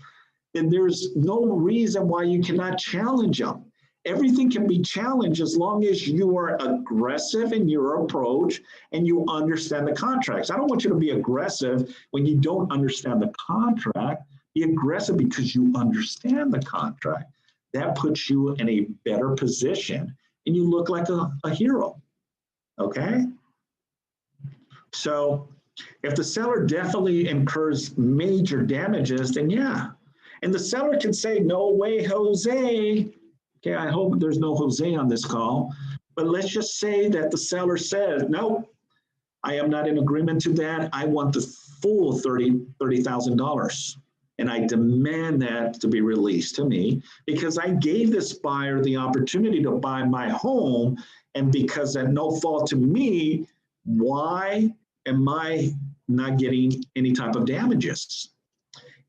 S1: then there's no reason why you cannot challenge them. Everything can be challenged as long as you are aggressive in your approach and you understand the contracts. I don't want you to be aggressive when you don't understand the contract. Be aggressive because you understand the contract. That puts you in a better position and you look like a hero, okay? So if the seller definitely incurs major damages, then yeah. And the seller can say, no way, Jose. Okay, I hope there's no Jose on this call, but let's just say that the seller says, no, I am not in agreement to that. I want the full $30,000. And I demand that to be released to me because I gave this buyer the opportunity to buy my home. And because at no fault to me, why am I not getting any type of damages?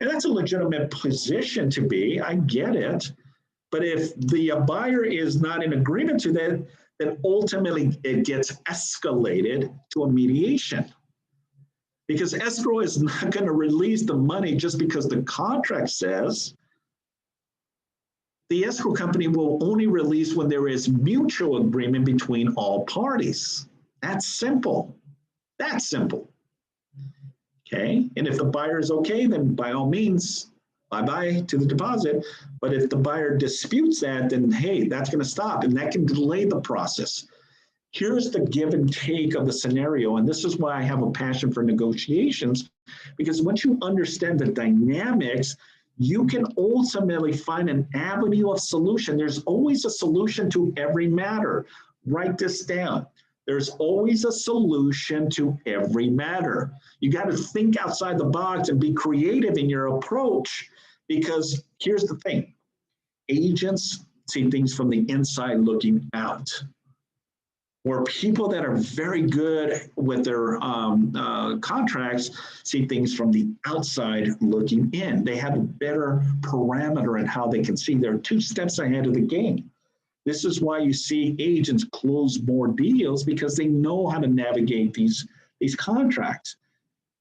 S1: And that's a legitimate position to be. I get it. But if the buyer is not in agreement to that, then ultimately it gets escalated to a mediation. Because escrow is not going to release the money just because the contract says. The escrow company will only release when there is mutual agreement between all parties. That's simple. That's simple. Okay, and if the buyer is okay, then by all means, bye-bye to the deposit. But if the buyer disputes that, then hey, that's going to stop, and that can delay the process. Here's the give and take of the scenario, and this is why I have a passion for negotiations, because once you understand the dynamics, you can ultimately find an avenue of solution. There's always a solution to every matter. Write this down. There's always a solution to every matter. You got to think outside the box and be creative in your approach, because here's the thing. Agents see things from the inside looking out, where people that are very good with their contracts see things from the outside looking in. They have a better parameter in how they can see. They're 2 steps ahead of the game. This is why you see agents close more deals, because they know how to navigate these contracts.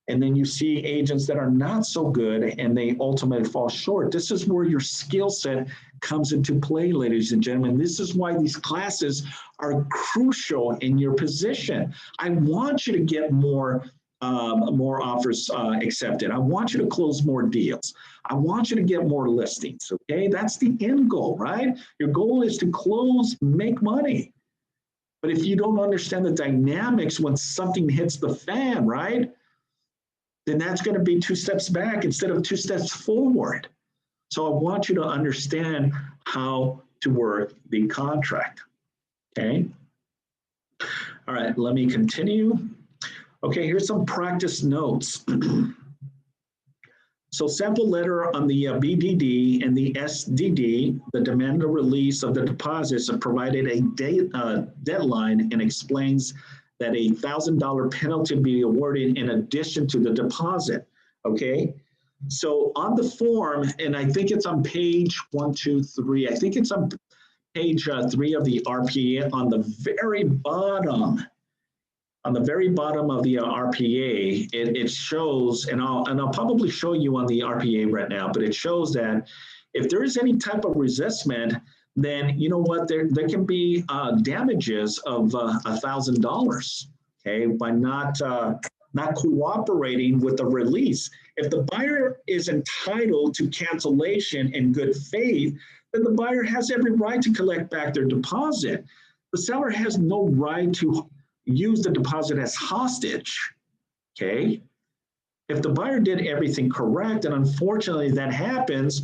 S1: And then you see agents that are not so good and they ultimately fall short. This is where your skill set comes into play, ladies and gentlemen. This is why these classes are crucial in your position. I want you to get more offers accepted. I want you to close more deals. I want you to get more listings, okay? That's the end goal, right? Your goal is to close, make money. But if you don't understand the dynamics when something hits the fan, right? Then that's going to be 2 steps back instead of 2 steps forward. So I want you to understand how to work the contract, okay? All right, let me continue. Okay, here's some practice notes. So sample letter on the BDD and the SDD, the demand of release of the deposits, provided a deadline and explains that a $1,000 penalty be awarded in addition to the deposit, okay? So on the form, and I think it's on page 1, 2, 3, I think it's on page 3 of the RPA on the very bottom. On the very bottom of the RPA, it shows, and I'll probably show you on the RPA right now, but it shows that If there is any type of resistment, then you know what, there can be damages of $1,000, okay, by not cooperating with the release. If the buyer is entitled to cancellation in good faith, then the buyer has every right to collect back their deposit. The seller has no right to use the deposit as hostage, okay? If the buyer did everything correct, and unfortunately that happens,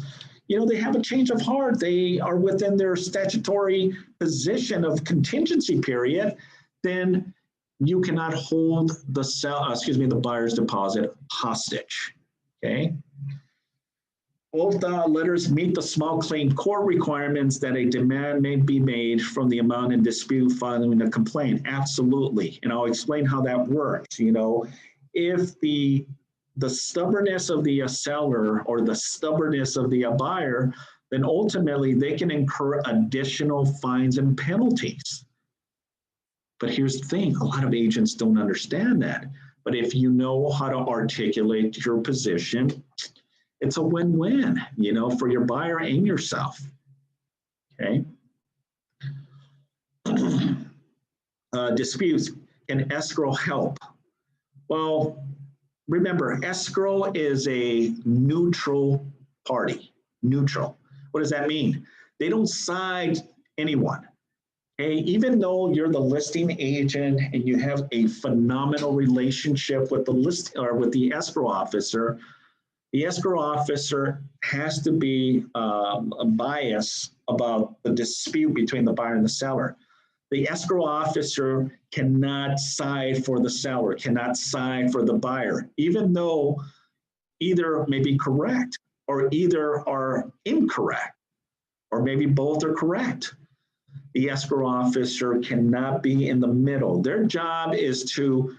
S1: you know, they have a change of heart, they are within their statutory position of contingency period, then you cannot hold the buyer's deposit hostage, okay? Both letters meet the small claim court requirements that a demand may be made from the amount in dispute following a complaint. Absolutely, and I'll explain how that works. You know, if the stubbornness of the seller or the stubbornness of the buyer, then ultimately they can incur additional fines and penalties. But here's the thing, a lot of agents don't understand that. But if you know how to articulate your position, it's a win-win, you know, for your buyer and yourself, okay? Disputes, can escrow help? Well, remember, escrow is a neutral party, neutral. What does that mean? They don't side anyone. Okay, even though you're the listing agent and you have a phenomenal relationship with the escrow officer, the escrow officer has to be biased about the dispute between the buyer and the seller. The escrow officer cannot side for the seller, cannot side for the buyer, even though either may be correct or either are incorrect, or maybe both are correct. The escrow officer cannot be in the middle. Their job is to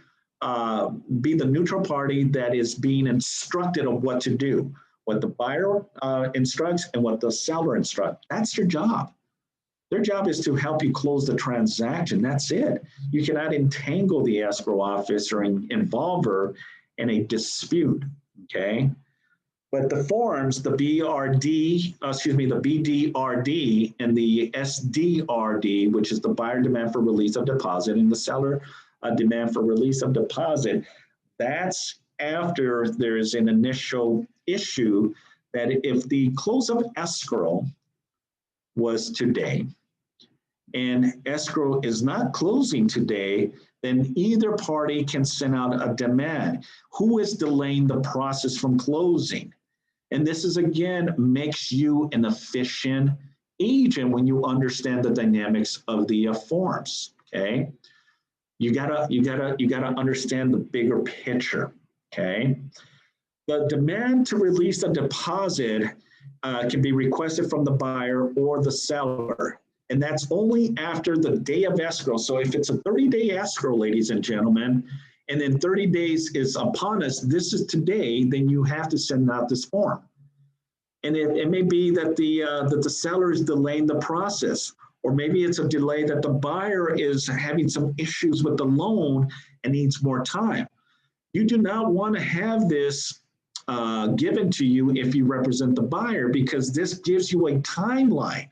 S1: be the neutral party that is being instructed of what to do, what the buyer instructs and what the seller instructs. That's your job. Their job is to help you close the transaction. That's it. You cannot entangle the escrow officer and involve her in a dispute, okay? But the forms, the BDRD and the SDRD, which is the buyer demand for release of deposit and the seller demand for release of deposit, that's after there's an initial issue that if the close of escrow was today and escrow is not closing today, then either party can send out a demand. Who is delaying the process from closing? And this is, again, makes you an efficient agent when you understand the dynamics of the forms, okay? You gotta understand the bigger picture, okay? The demand to release a deposit can be requested from the buyer or the seller, and that's only after the day of escrow. So if it's a 30-day escrow, ladies and gentlemen, and then 30 days is upon us, this is today, then you have to send out this form. And it may be that the seller is delaying the process, or maybe it's a delay that the buyer is having some issues with the loan and needs more time. You do not want to have this given to you if you represent the buyer, because this gives you a timeline,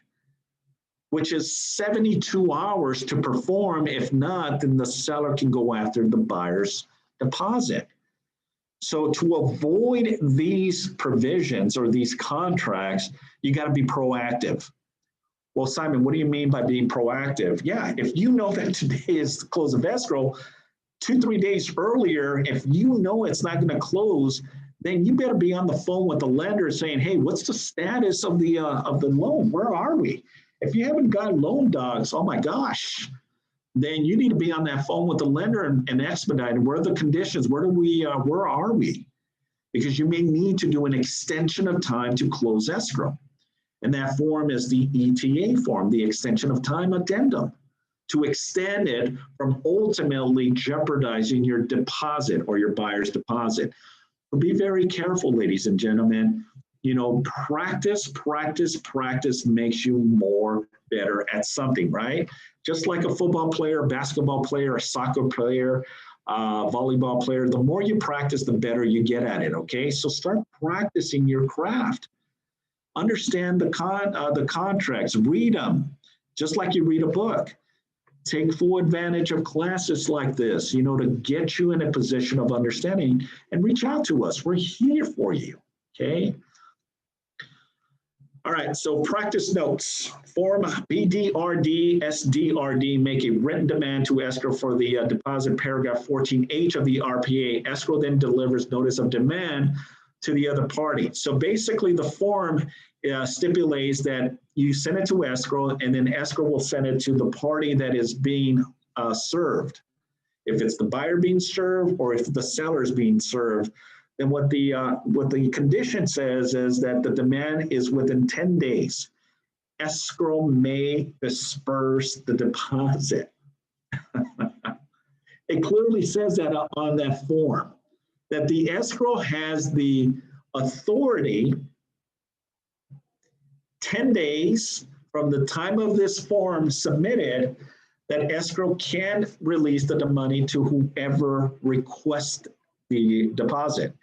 S1: which is 72 hours to perform. If not, then the seller can go after the buyer's deposit. So to avoid these provisions or these contracts, you got to be proactive. Well, Simon, what do you mean by being proactive? Yeah, if you know that today is the close of escrow, 2-3 days earlier, if you know it's not going to close, then you better be on the phone with the lender saying, hey, what's the status of the loan? Where are we? If you haven't got loan docs, oh my gosh, then you need to be on that phone with the lender and expedite. What are the conditions? Where are we? Because you may need to do an extension of time to close escrow. And that form is the ETA form, the extension of time addendum, to extend it from ultimately jeopardizing your deposit or your buyer's deposit. So be very careful, ladies and gentlemen. You know, practice makes you better at something, right? Just like a football player, basketball player, a soccer player, volleyball player, the more you practice, the better you get at it, okay? So start practicing your craft. Understand the contracts, read them, just like you read a book. Take full advantage of classes like this, to get you in a position of understanding, and reach out to us. We're here for you, okay? All right, so practice notes. Form BDRD, SDRD, make a written demand to escrow for the deposit, paragraph 14H of the RPA. Escrow then delivers notice of demand to the other party. So basically the form stipulates that you send it to escrow, and then escrow will send it to the party that is being served. If it's the buyer being served or if the seller is being served, then what the condition says is that the demand is within 10 days. Escrow may disperse the deposit. It clearly says that on that form, that the escrow has the authority 10 days from the time of this form submitted, that escrow can release the money to whoever requests the deposit.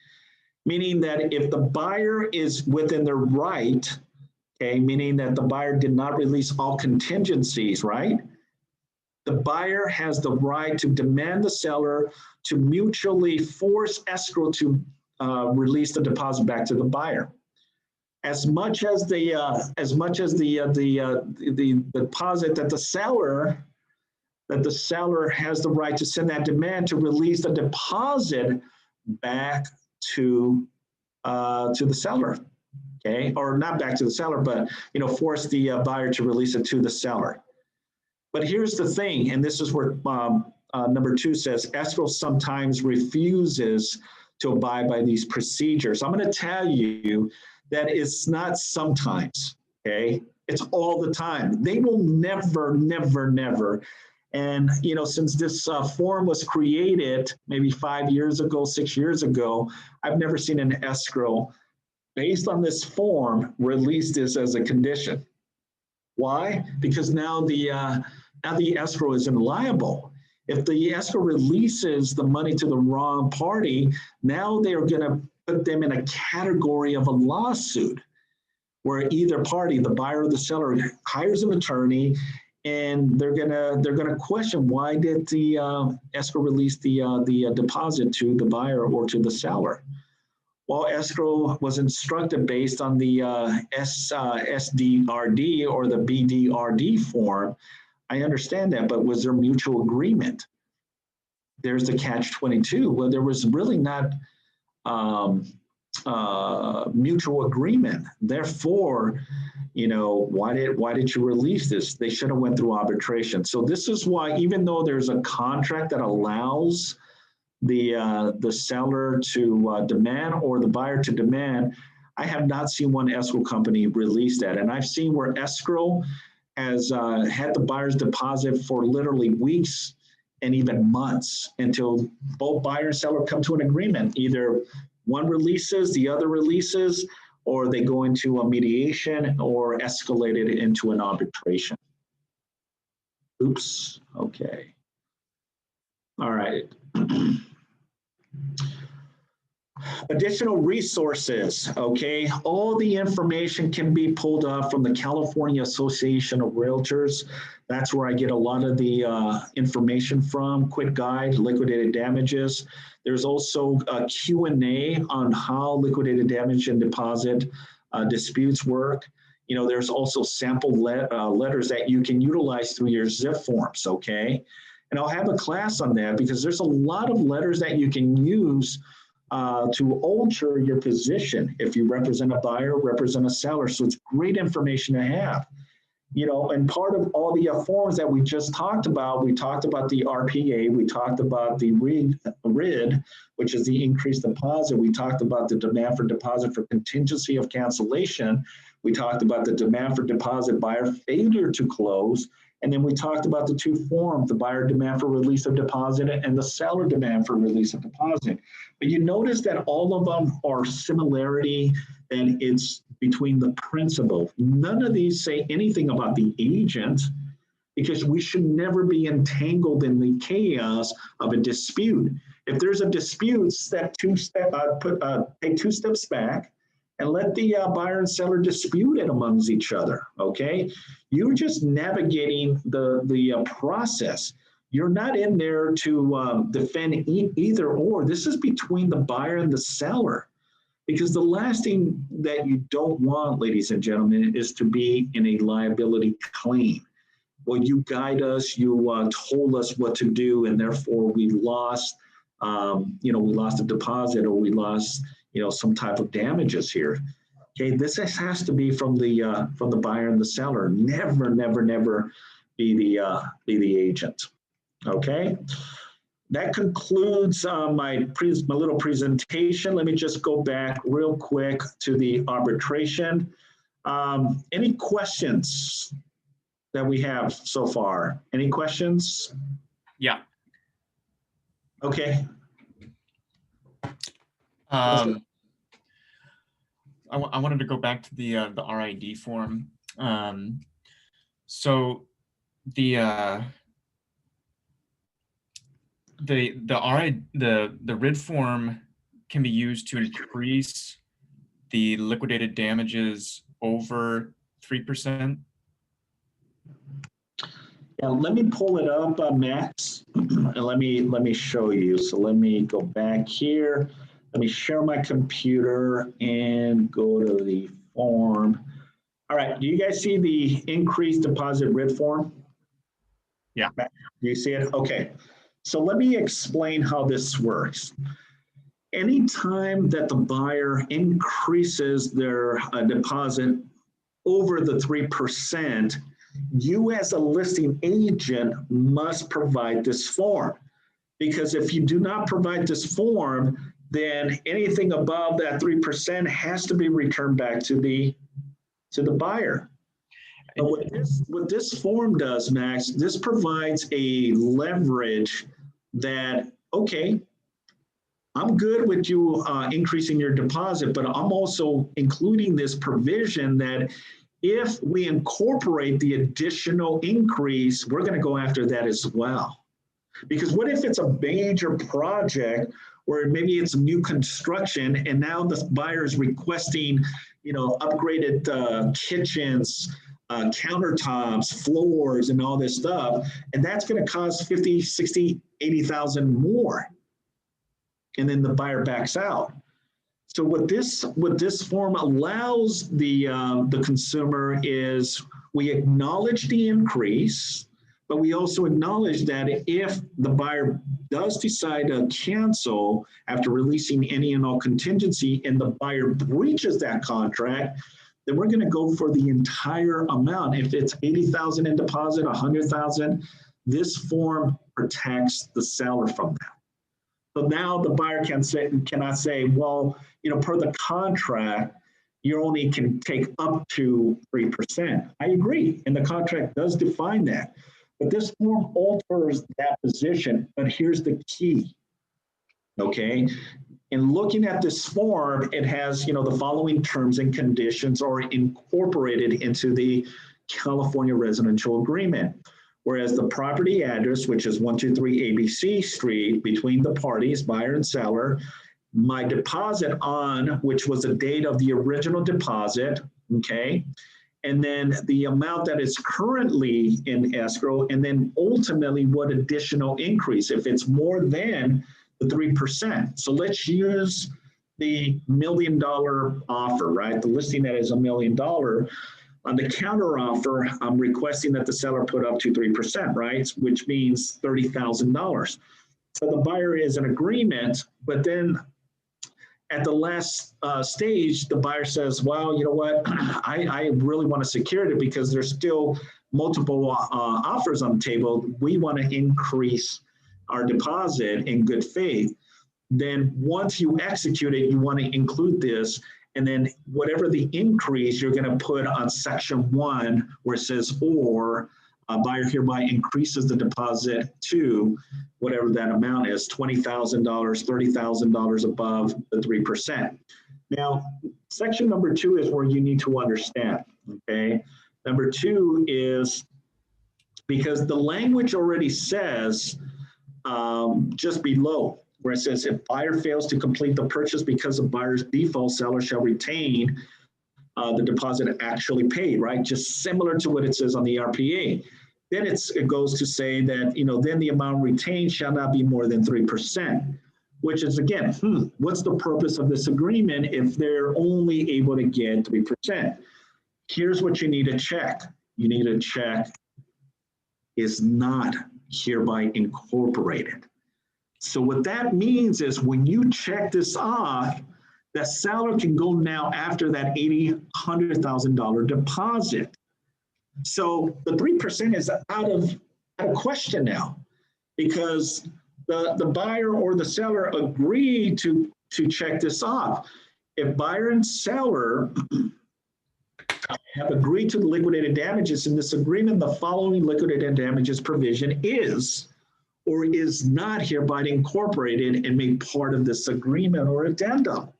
S1: Meaning that if the buyer is within their right, okay, meaning that the buyer did not release all contingencies, right? The buyer has the right to demand the seller to mutually force escrow to release the deposit back to the buyer. As much as the deposit that the seller has the right to send that demand to release the deposit back to the seller, okay, or not back to the seller, but force the buyer to release it to the seller. But here's the thing, and this is where number 2 says escrow sometimes refuses to abide by these procedures. I'm going to tell you that it's not sometimes, okay? It's all the time. They will never, never, never. And, since this form was created maybe 5 years ago, 6 years ago, I've never seen an escrow based on this form release this as a condition. Why? Because now the escrow isn't liable. If the escrow releases the money to the wrong party, now they are going to put them in a category of a lawsuit where either party, the buyer or the seller, hires an attorney, and they're gonna question, why did the escrow release the deposit to the buyer or to the seller? Well, escrow was instructed based on the SDRD or the BDRD form. I understand that, but was there mutual agreement? There's the catch-22. Well, there was really not mutual agreement. Therefore, why did you release this? They should have went through arbitration. So this is why, even though there's a contract that allows the seller to demand or the buyer to demand, I have not seen one escrow company release that. And I've seen where escrow has had the buyer's deposit for literally weeks and even months until both buyer and seller come to an agreement. Either one releases, the other releases, or they go into a mediation or escalate it into an arbitration. Oops, okay. All right. Additional resources, okay? All the information can be pulled up from the California Association of Realtors. That's where I get a lot of the information from. Quick guide, liquidated damages. There's also a Q&A on how liquidated damage and deposit disputes work. There's also sample letters that you can utilize through your ZIP forms, okay? And I'll have a class on that because there's a lot of letters that you can use to alter your position if you represent a buyer, represent a seller. So it's great information to have. And part of all the forms that we just talked about, we talked about the RPA, we talked about the RID, which is the increased deposit. We talked about the demand for deposit for contingency of cancellation. We talked about the demand for deposit buyer failure to close. And then we talked about the 2 forms, the buyer demand for release of deposit and the seller demand for release of deposit. But you notice that all of them are similarity, and it's between the principal. None of these say anything about the agent, because we should never be entangled in the chaos of a dispute. If there's a dispute, take 2 steps back, and let the buyer and seller dispute it amongst each other, okay? You're just navigating the process. You're not in there to defend either or. This is between the buyer and the seller. Because the last thing that you don't want, ladies and gentlemen, is to be in a liability claim. Well, you guide us, you told us what to do, and therefore we lost, we lost a deposit, or we lost, some type of damages here. Okay, this has to be from the buyer and the seller. Never, never, never be the agent. Okay. That concludes my little presentation. Let me just go back real quick to the arbitration. Any questions that we have so far? Any questions?
S2: Yeah.
S1: Okay.
S2: I wanted to go back to the RID form. So the RID form can be used to increase the liquidated damages over 3%.
S1: Yeah, let me pull it up, Max, and let me show you. So let me go back here. Let me share my computer and go to the form. All right, do you guys see the increased deposit RID form?
S2: Yeah.
S1: Do you see it? Okay. So let me explain how this works. Anytime that the buyer increases their deposit over the 3%, you as a listing agent must provide this form. Because if you do not provide this form, then anything above that 3% has to be returned back to the buyer. But what this form does, Max, this provides a leverage that, okay, I'm good with you increasing your deposit, but I'm also including this provision that if we incorporate the additional increase, we're going to go after that as well. Because what if it's a major project where maybe it's new construction and now the buyer is requesting, upgraded kitchens, countertops, floors, and all this stuff, and that's going to cost 50, 60, 80,000 more. And then the buyer backs out. So what this form allows the consumer is we acknowledge the increase, but we also acknowledge that if the buyer does decide to cancel after releasing any and all contingency and the buyer breaches that contract, then we're going to go for the entire amount. If it's 80,000 in deposit, 100,000, this form protects the seller from that. So now the buyer cannot say, well, per the contract, you only can take up to 3%. I agree, and the contract does define that. But this form alters that position, but here's the key, okay? In looking at this form, it has, the following terms and conditions are incorporated into the California Residential Agreement. Whereas the property address, which is 123 ABC Street, between the parties, buyer and seller, my deposit on, which was the date of the original deposit, okay? And then the amount that is currently in escrow, and then ultimately what additional increase, if it's more than the 3%. So let's use the $1 million offer, right? The listing that is $1 million. On the counter offer, I'm requesting that the seller put up to 3%, right? Which means $30,000. So the buyer is in agreement, but then at the last stage, the buyer says, well, you know what, I really want to secure it because there's still multiple offers on the table. We want to increase our deposit in good faith. Then once you execute it, you want to include this. And then whatever the increase you're going to put on section 1 where it says, or a buyer hereby increases the deposit to whatever that amount is, $20,000, $30,000 above the 3%. Now, section number 2 is where you need to understand, okay? Number 2 is because the language already says just below, where it says if buyer fails to complete the purchase because of buyer's default, seller shall retain the deposit actually paid, right? Just similar to what it says on the RPA. Then it goes to say that, then the amount retained shall not be more than 3%, which is again, what's the purpose of this agreement if they're only able to get 3%? Here's what you need to check. You need to check is not hereby incorporated. So what that means is when you check this off, the seller can go now after that $100,000 deposit. So the 3% is out of question now, because the buyer or the seller agreed to check this off. If buyer and seller have agreed to the liquidated damages in this agreement, the following liquidated damages provision is or is not hereby incorporated and made part of this agreement or addendum.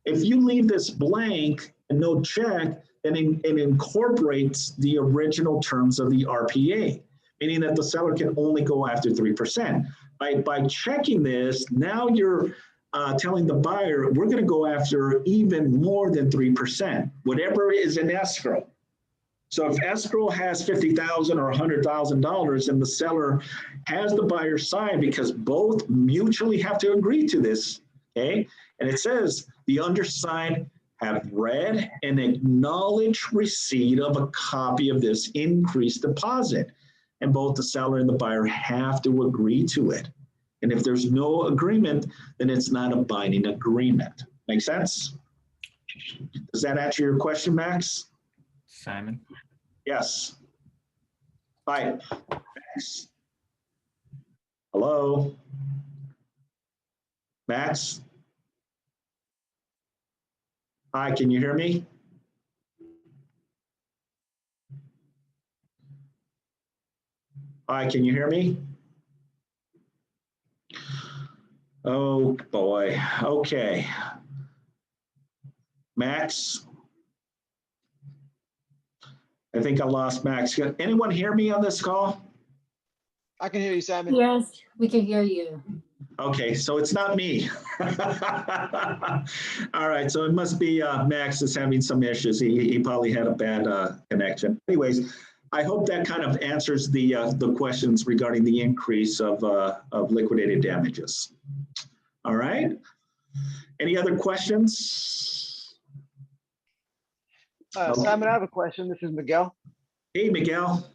S1: If you leave this blank and no check, then it incorporates the original terms of the RPA, meaning that the seller can only go after 3%. By checking this, now you're telling the buyer, we're going to go after even more than 3%, whatever is in escrow. So if escrow has $50,000 or $100,000 and the seller has the buyer sign, because both mutually have to agree to this, okay? And it says the undersigned have read and acknowledged receipt of a copy of this increased deposit. And both the seller and the buyer have to agree to it. And if there's no agreement, then it's not a binding agreement. Make sense? Does that answer your question, Max?
S2: Simon?
S1: Yes. Hi, Max. Hello? Max? Hi, can you hear me? Hi, can you hear me? Oh boy, okay. Max? I think I lost Max. Can anyone hear me on this call?
S3: I can hear you, Simon.
S4: Yes, we can hear you.
S1: Okay, so it's not me. All right, so it must be Max is having some issues. He probably had a bad connection. Anyways, I hope that kind of answers the questions regarding the increase of liquidated damages. All right. Any other questions?
S3: Simon, I have a question. This is Miguel.
S1: Hey, Miguel.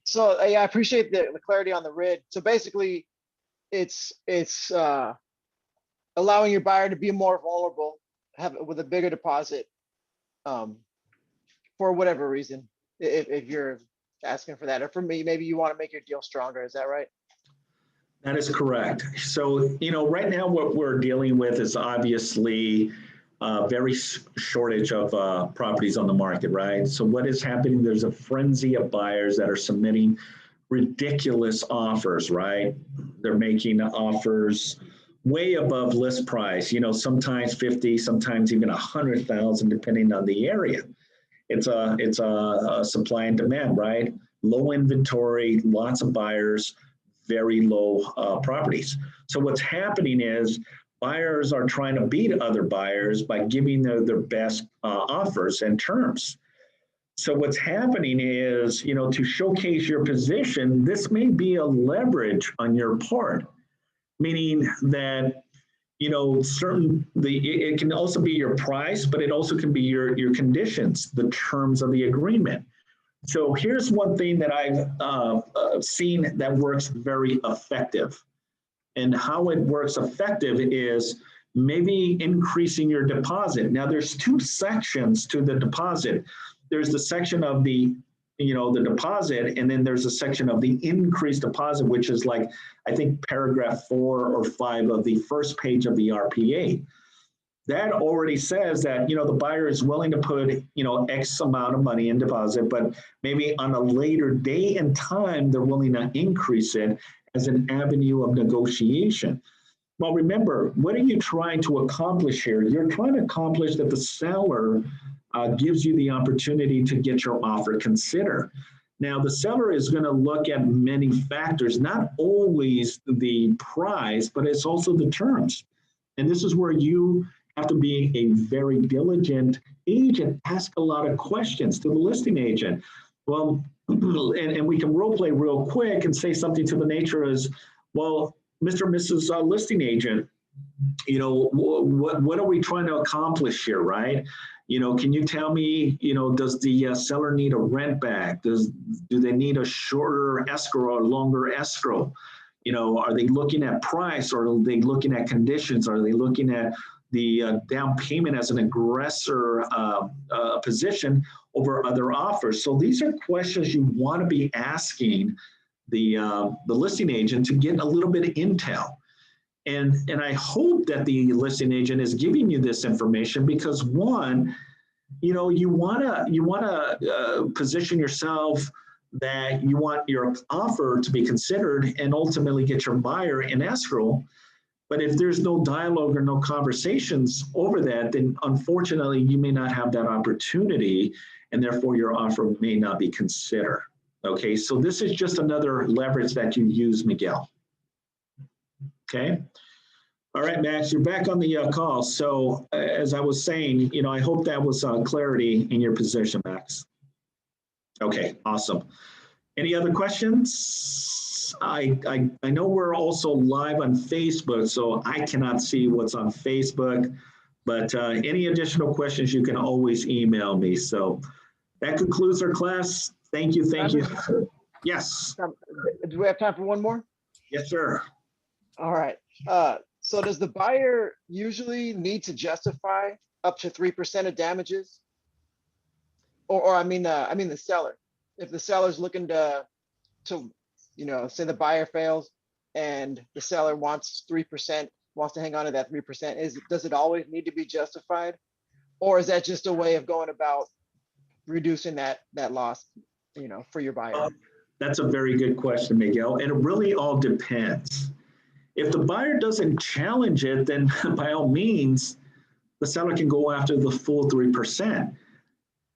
S3: So yeah, I appreciate the clarity on the RID. So basically, it's allowing your buyer to be more vulnerable, with a bigger deposit, for whatever reason. If you're asking for that, or for me, maybe you want to make your deal stronger. Is that right?
S1: That is correct. So, right now what we're dealing with is obviously very shortage of properties on the market, right? So what is happening, there's a frenzy of buyers that are submitting ridiculous offers, right? They're making supply way above list price, sometimes 50, sometimes even 100,000, depending on the area. It's a supply and demand, right? Low inventory, lots of buyers, very low properties. So what's happening is buyers are trying to beat other buyers by giving their best offers and terms. So what's happening is, to showcase your position, this may be a leverage on your part, meaning that, it can also be your price, but it also can be your conditions, the terms of the agreement. So here's one thing that I've seen that works very effective. And how it works effective is maybe increasing your deposit. Now there's two sections to the deposit. There's the section of the deposit, and then there's a section of the increased deposit, which is like, I think paragraph 4 or 5 of the first page of the RPA. That already says that, the buyer is willing to put, X amount of money in deposit, but maybe on a later day and time, they're willing to increase it as an avenue of negotiation. Well, remember, what are you trying to accomplish here? You're trying to accomplish that the seller gives you the opportunity to get your offer considered. Now, the seller is going to look at many factors, not always the price, but it's also the terms. And this is where you have to be a very diligent agent, ask a lot of questions to the listing agent. Well, and we can role play real quick and say something to the nature is, well, Mr. and Mrs. Listing agent, you know, what are we trying to accomplish here, right? You know, can you tell me, you know, does the seller need a rent back? Do they need a shorter escrow or longer escrow? You know, are they looking at price, or are they looking at conditions? Are they looking at the down payment as an aggressor position over other offers? So these are questions you want to be asking the listing agent to get a little bit of intel. And I hope that the listing agent is giving you this information because, one, you know, you wanna position yourself that you want your offer to be considered and ultimately get your buyer in escrow. But if there's no dialogue or no conversations over that, then unfortunately you may not have that opportunity, and therefore your offer may not be considered. Okay, so this is just another leverage that you use, Miguel. Okay. All right, Max, you're back on the call. So as I was saying, you know, I hope that was clarity in your position, Max. Okay, awesome. Any other questions? I know we're also live on Facebook, so I cannot see what's on Facebook, but any additional questions, you can always email me. So that concludes our class. Thank you. Thank you. Yes.
S3: Do we have time for one more?
S1: Yes, sir.
S3: All right. So does the buyer usually need to justify up to 3% of damages? Or I mean the seller. If the seller's looking to, you know, say the buyer fails and the seller wants 3%, wants to hang on to that 3%, does it always need to be justified? Or is that just a way of going about reducing that loss, you know, for your buyer?
S1: That's a very good question, Miguel. And it really all depends. If the buyer doesn't challenge it, then by all means, the seller can go after the full 3%.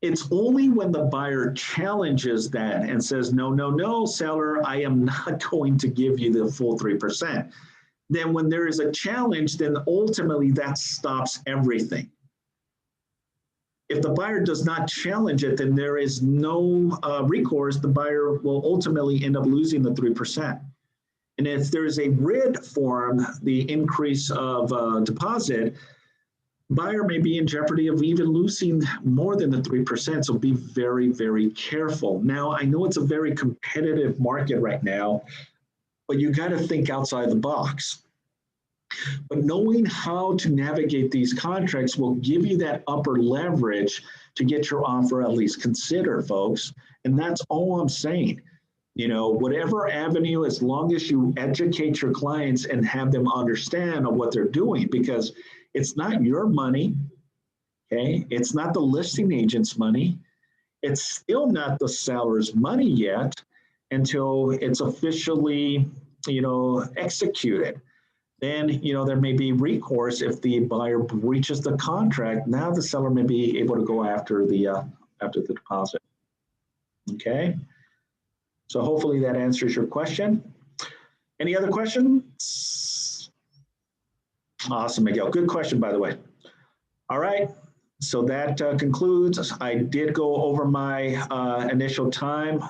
S1: It's only when the buyer challenges that and says, no, seller, I am not going to give you the full 3%. Then when there is a challenge, then ultimately that stops everything. If the buyer does not challenge it, then there is no recourse. The buyer will ultimately end up losing the 3%. And if there's a RID form, the increase of deposit, buyer may be in jeopardy of even losing more than the 3%. So be very, very careful. Now, I know it's a very competitive market right now, but you got to think outside the box. But knowing how to navigate these contracts will give you that upper leverage to get your offer at least considered, folks. And that's all I'm saying. You know, whatever avenue, as long as you educate your clients and have them understand of what they're doing, because it's not your money, okay? It's not the listing agent's money. It's still not the seller's money yet until it's officially, you know, executed. Then, you know, there may be recourse if the buyer breaches the contract. Now the seller may be able to go after the deposit. Okay. So hopefully that answers your question. Any other questions? Awesome, Miguel. Good question, by the way. All right. So that concludes. I did go over my initial time,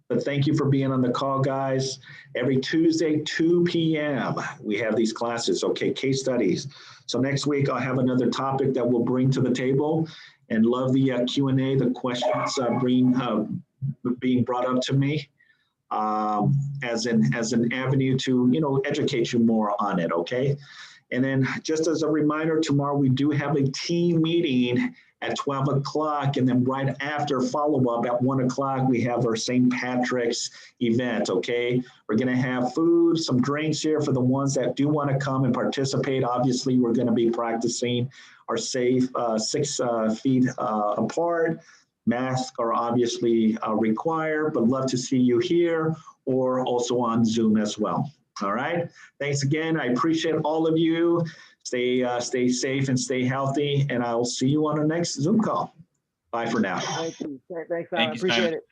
S1: but thank you for being on the call, guys. Every Tuesday, 2 p.m., we have these classes, okay, case studies. So next week, I'll have another topic that we'll bring to the table, and love the Q&A, the questions being brought up to me as an avenue to, you know, educate you more on it, okay? And then just as a reminder, tomorrow we do have a team meeting at 12 o'clock, and then right after follow-up at 1 o'clock, we have our St. Patrick's event, okay? We're gonna have food, some drinks here for the ones that do wanna come and participate. Obviously, we're gonna be practicing our safe 6 feet apart. Masks are obviously required, but love to see you here or also on Zoom as well. All right. Thanks again. I appreciate all of you. Stay safe and stay healthy, and I'll see you on the next Zoom call. Bye for now.
S3: Thank you. Thanks,
S2: Thank
S3: I
S2: you,
S3: appreciate
S2: Simon.
S3: it.